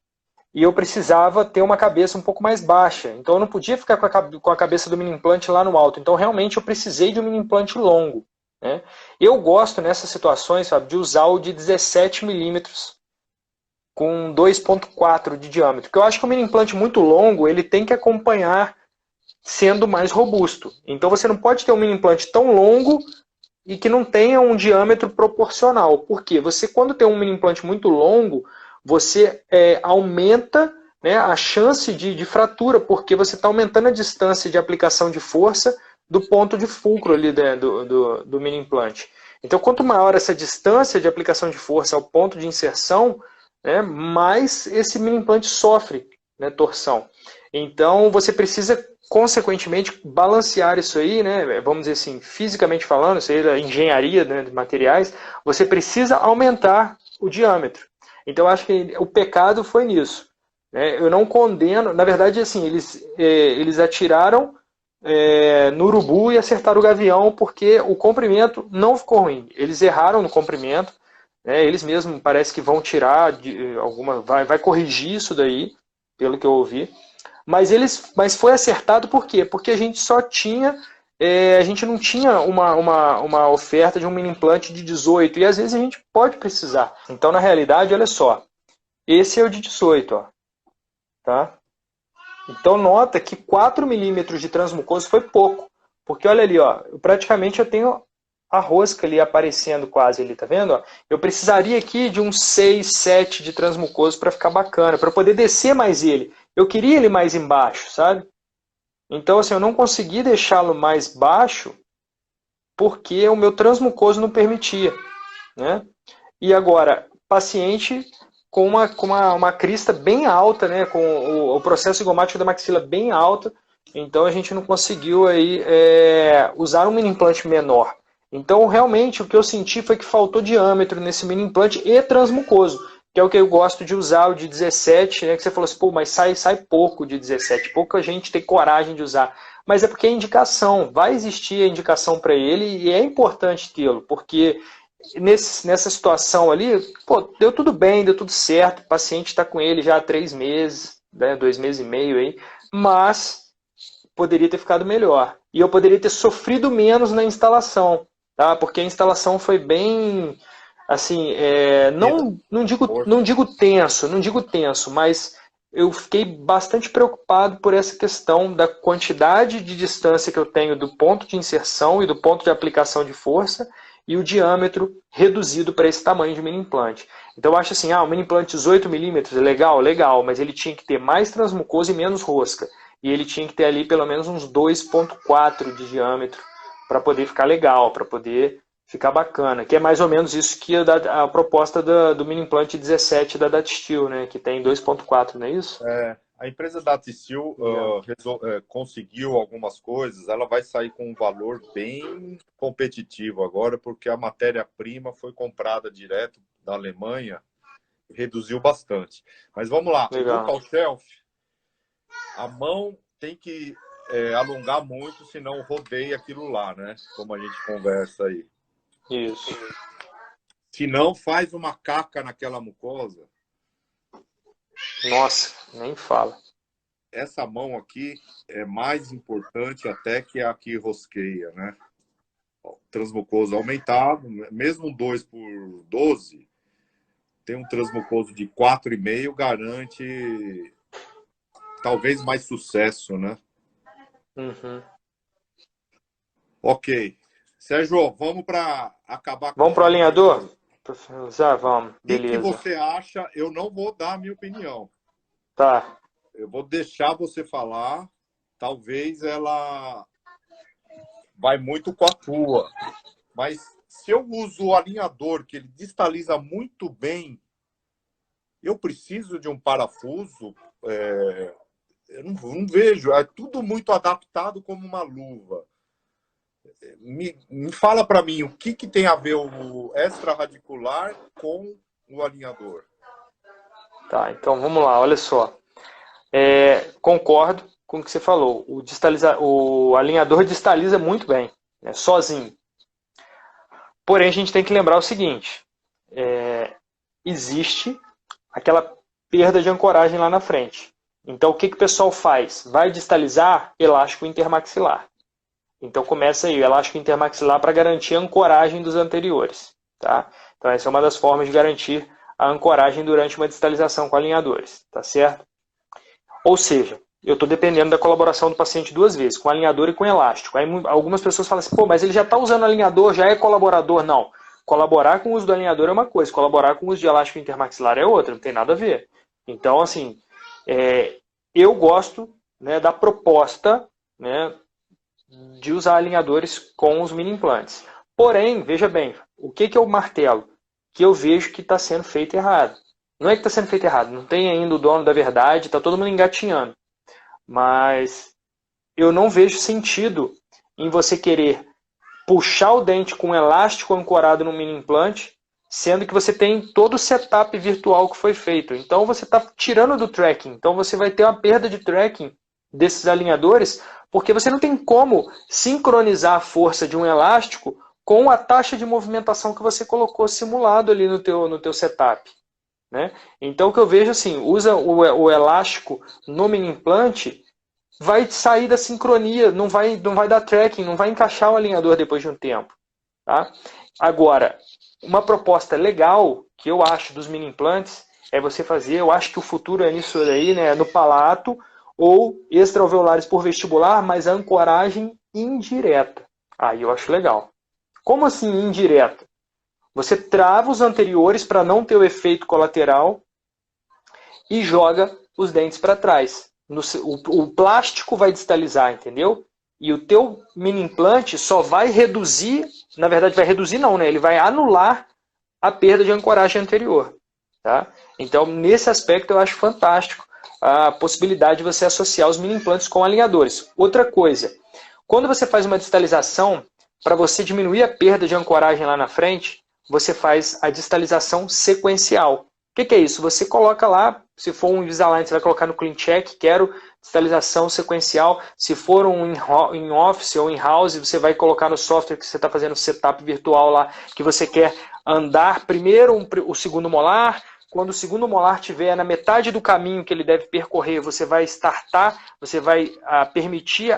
B: e eu precisava ter uma cabeça um pouco mais baixa. Então eu não podia ficar com a cabeça do mini implante lá no alto. Então realmente eu precisei de um mini implante longo, né? Eu gosto nessas situações, sabe, de usar o de 17 milímetros com 2,4 de diâmetro. Porque eu acho que o mini implante muito longo ele tem que acompanhar sendo mais robusto. Então você não pode ter um mini implante tão longo e que não tenha um diâmetro proporcional. Por quê? Você, quando tem um mini implante muito longo, você aumenta, né, a chance de fratura, porque você está aumentando a distância de aplicação de força do ponto de fulcro ali, né, do mini implante. Então, quanto maior essa distância de aplicação de força ao ponto de inserção, né, mais esse mini implante sofre, né, torção. Então, você precisa consequentemente balancear isso aí, né, vamos dizer assim, fisicamente falando, isso aí da engenharia, né, de materiais, você precisa aumentar o diâmetro. Então eu acho que o pecado foi nisso, né? Eu não condeno, na verdade assim, eles atiraram no urubu e acertaram o gavião porque o comprimento não ficou ruim. Eles erraram no comprimento, né? Eles mesmos parece que vão tirar vai corrigir isso daí, pelo que eu ouvi. Mas foi acertado por quê? Porque a gente só tinha, a gente não tinha uma oferta de um mini implante de 18 e às vezes a gente pode precisar. Então, na realidade, olha só, esse é o de 18, ó, tá? Então, nota que 4 milímetros de transmucoso foi pouco, porque olha ali, ó, praticamente eu tenho a rosca ali aparecendo quase ali, tá vendo? Ó? Eu precisaria aqui de uns 6, 7 de transmucoso para ficar bacana, para poder descer mais ele. Eu queria ele mais embaixo, sabe? Então, assim, eu não consegui deixá-lo mais baixo porque o meu transmucoso não permitia, né? E agora, paciente com uma crista bem alta, né? Com o processo zigomático da maxila bem alta, então a gente não conseguiu aí, usar um mini implante menor. Então, realmente, o que eu senti foi que faltou diâmetro nesse mini implante e transmucoso, que é o que eu gosto de usar, o de 17, né? Que você falou assim, pô, mas sai pouco de 17, pouca gente tem coragem de usar. Mas é porque é indicação, vai existir a indicação para ele e é importante tê-lo, porque nessa situação ali, pô, deu tudo bem, deu tudo certo, o paciente está com ele já há 3 meses, né, 2 meses e meio aí, mas poderia ter ficado melhor. E eu poderia ter sofrido menos na instalação, tá? Porque a instalação foi bem, assim, não digo tenso, mas eu fiquei bastante preocupado por essa questão da quantidade de distância que eu tenho do ponto de inserção e do ponto de aplicação de força e o diâmetro reduzido para esse tamanho de mini implante. Então eu acho assim, o mini implante 18 milímetros é legal, mas ele tinha que ter mais transmucosa e menos rosca. E ele tinha que ter ali pelo menos uns 2,4 de diâmetro para poder ficar legal, para poder ficar bacana. Que é mais ou menos isso que a proposta do mini implante 17 da Datstil, né? Que tem 2,4, não é isso?
A: A empresa da Datstil conseguiu algumas coisas, ela vai sair com um valor bem competitivo agora, porque a matéria-prima foi comprada direto da Alemanha, reduziu bastante. Mas vamos lá,
B: Legal.
A: o local shelf, a mão tem que alongar muito, senão rodeia aquilo lá, né? Como a gente conversa aí.
B: Isso.
A: Se não, faz uma caca naquela mucosa.
B: Nossa, nem fala.
A: Essa mão aqui é mais importante até que a que rosqueia, né? Transmucoso aumentado, mesmo um 2x12, tem um transmucoso de 4,5, garante talvez mais sucesso, né?
B: Uhum.
A: Ok. Sérgio, vamos para acabar com
B: Vamos para o alinhador? Já vamos, beleza.
A: O que você acha? Eu não vou dar a minha opinião.
B: Tá.
A: Eu vou deixar você falar. Talvez ela vai muito com a tua. Mas se eu uso o alinhador, que ele distaliza muito bem, eu preciso de um parafuso. Eu não vejo. É tudo muito adaptado como uma luva. Me fala para mim, o que tem a ver o extraradicular com o alinhador?
B: Tá, então vamos lá, olha só. Concordo com o que você falou. O alinhador distaliza muito bem, né, sozinho. Porém, a gente tem que lembrar o seguinte. existe aquela perda de ancoragem lá na frente. Então, o que o pessoal faz? Vai distalizar elástico intermaxilar. Então, começa aí o elástico intermaxilar para garantir a ancoragem dos anteriores. Tá? Então, essa é uma das formas de garantir a ancoragem durante uma distalização com alinhadores. Tá certo? Ou seja, eu estou dependendo da colaboração do paciente duas vezes, com alinhador e com elástico. Aí algumas pessoas falam assim, pô, mas ele já está usando alinhador, já é colaborador. Não. Colaborar com o uso do alinhador é uma coisa, colaborar com o uso de elástico intermaxilar é outra, não tem nada a ver. Então, assim, eu gosto, né, da proposta, né, de usar alinhadores com os mini implantes. Porém, veja bem, o que é o martelo? Que eu vejo que está sendo feito errado. Não é que está sendo feito errado, não tem ainda o dono da verdade, está todo mundo engatinhando. Mas eu não vejo sentido em você querer puxar o dente com um elástico ancorado no mini implante, sendo que você tem todo o setup virtual que foi feito. Então você está tirando do tracking. Então você vai ter uma perda de tracking desses alinhadores, porque você não tem como sincronizar a força de um elástico com a taxa de movimentação que você colocou simulado ali no teu setup. Né? Então o que eu vejo assim, usa o elástico no mini implante, vai sair da sincronia, não vai dar tracking, não vai encaixar o alinhador depois de um tempo. Tá? Agora, uma proposta legal que eu acho dos mini implantes é você fazer, eu acho que o futuro é nisso aí, né, no palato ou extraalveolares por vestibular, mas a ancoragem indireta. Aí eu acho legal. Como assim indireta? Você trava os anteriores para não ter o efeito colateral e joga os dentes para trás. O plástico vai distalizar, entendeu? E o teu mini implante só vai reduzir, na verdade vai reduzir não, né? Ele vai anular a perda de ancoragem anterior. Tá? Então, nesse aspecto eu acho fantástico a possibilidade de você associar os mini implantes com alinhadores. Outra coisa, quando você faz uma distalização, para você diminuir a perda de ancoragem lá na frente, você faz a distalização sequencial. O que é isso? Você coloca lá, se for um Invisalign, você vai colocar no CleanCheck, quero distalização sequencial. Se for um em Office ou em House, você vai colocar no software que você está fazendo o setup virtual lá, que você quer andar primeiro o segundo molar. Quando o segundo molar estiver na metade do caminho que ele deve percorrer, você vai startar, você vai permitir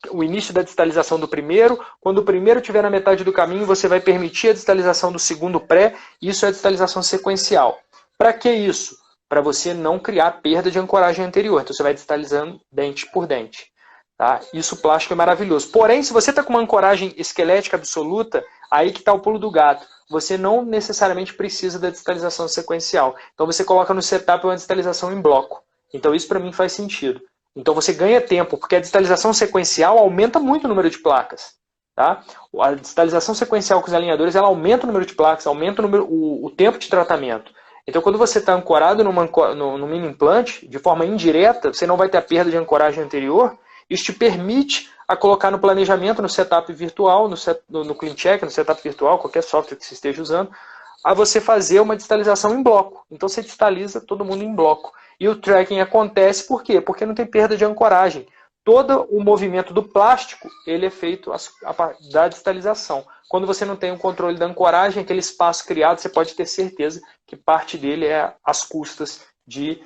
B: o início da distalização do primeiro. Quando o primeiro estiver na metade do caminho, você vai permitir a distalização do segundo pré. Isso é a distalização sequencial. Para que isso? Para você não criar perda de ancoragem anterior. Então você vai distalizando dente por dente. Tá? Isso o plástico é maravilhoso. Porém, se você está com uma ancoragem esquelética absoluta, aí que está o pulo do gato. Você não necessariamente precisa da distalização sequencial. Então você coloca no setup uma distalização em bloco. Então isso para mim faz sentido. Então você ganha tempo, porque a distalização sequencial aumenta muito o número de placas. Tá? A distalização sequencial com os alinhadores, ela aumenta o número de placas, aumenta o tempo de tratamento. Então quando você está ancorado no mini implante, de forma indireta, você não vai ter a perda de ancoragem anterior. Isso te permite a colocar no planejamento, no setup virtual, no CleanCheck, no setup virtual, qualquer software que você esteja usando, a você fazer uma distalização em bloco. Então você distaliza todo mundo em bloco. E o tracking acontece por quê? Porque não tem perda de ancoragem. Todo o movimento do plástico, ele é feito da distalização. Quando você não tem o controle da ancoragem, aquele espaço criado, você pode ter certeza que parte dele é às custas de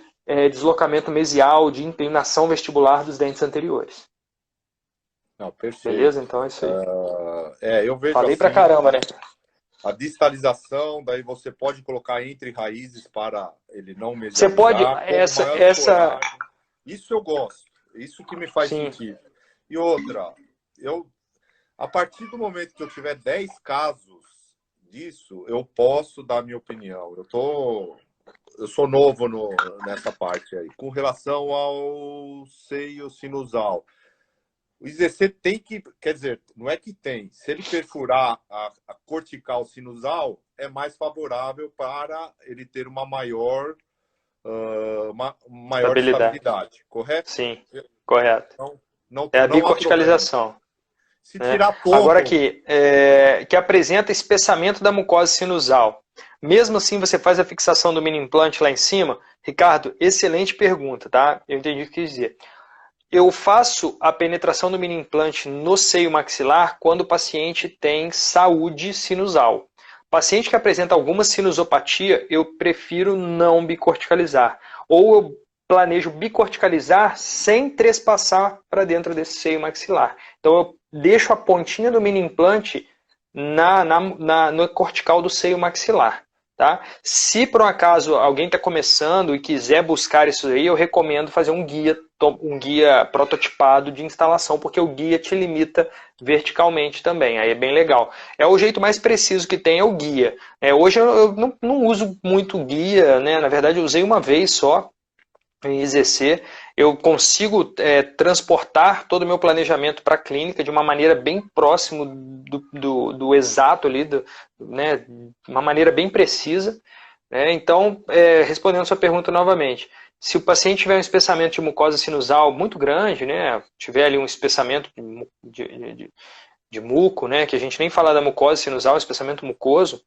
B: deslocamento mesial, de inclinação vestibular dos dentes anteriores.
A: Não, perfeito.
B: Beleza? Então é isso aí.
A: Eu vejo
B: Falei
A: assim,
B: pra caramba, né?
A: A distalização, daí você pode colocar entre raízes para ele não mesializar.
B: Você pode...
A: Isso eu gosto. Isso que me faz sentido. E outra, a partir do momento que eu tiver 10 casos disso, eu posso dar minha opinião. Eu sou novo nessa parte aí. Com relação ao seio sinusal, o IZC tem que, quer dizer, não é que tem. Se ele perfurar a cortical sinusal, é mais favorável para ele ter uma maior estabilidade, correto?
B: Sim, correto.
A: Não,
B: é a bicorticalização.
A: Se tirar pouco...
B: Agora aqui, que apresenta espessamento da mucosa sinusal. Mesmo assim, você faz a fixação do mini implante lá em cima? Ricardo, excelente pergunta, tá? Eu entendi o que quis dizer. Eu faço a penetração do mini implante no seio maxilar quando o paciente tem saúde sinusal. paciente que apresenta alguma sinusopatia, eu prefiro não bicorticalizar. Ou eu planejo bicorticalizar sem trespassar para dentro desse seio maxilar. Então eu deixo a pontinha do mini implante no cortical do seio maxilar. Tá? Se por um acaso alguém está começando e quiser buscar isso aí, eu recomendo fazer um guia prototipado de instalação, porque o guia te limita verticalmente também, aí é bem legal. É o jeito mais preciso que tem, é o guia. Hoje eu não uso muito guia, né? Na verdade eu usei uma vez só em IZC. Eu consigo transportar todo o meu planejamento para a clínica de uma maneira bem próximo do exato ali, né, de uma maneira bem precisa. Então, respondendo a sua pergunta novamente, se o paciente tiver um espessamento de mucosa sinusal muito grande, né, tiver ali um espessamento de muco, né, que a gente nem fala da mucosa sinusal, espessamento mucoso,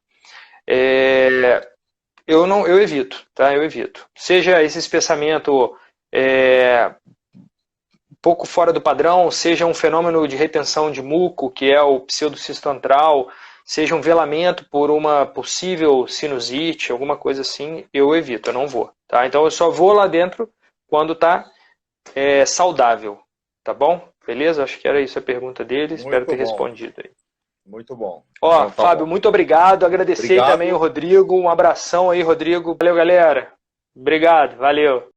B: eu evito, tá? Eu evito. Seja esse espessamento um pouco fora do padrão, seja um fenômeno de retenção de muco, que é o pseudocisto antral, seja um velamento por uma possível sinusite, alguma coisa assim, eu evito, eu não vou. Tá? Então eu só vou lá dentro quando está saudável, tá bom? Beleza? Acho que era isso a pergunta dele, espero ter respondido aí.
A: Muito bom.
B: Ó, então, Fábio, muito obrigado. Agradecer também o Rodrigo. Um abração aí, Rodrigo. Valeu, galera. Obrigado, valeu.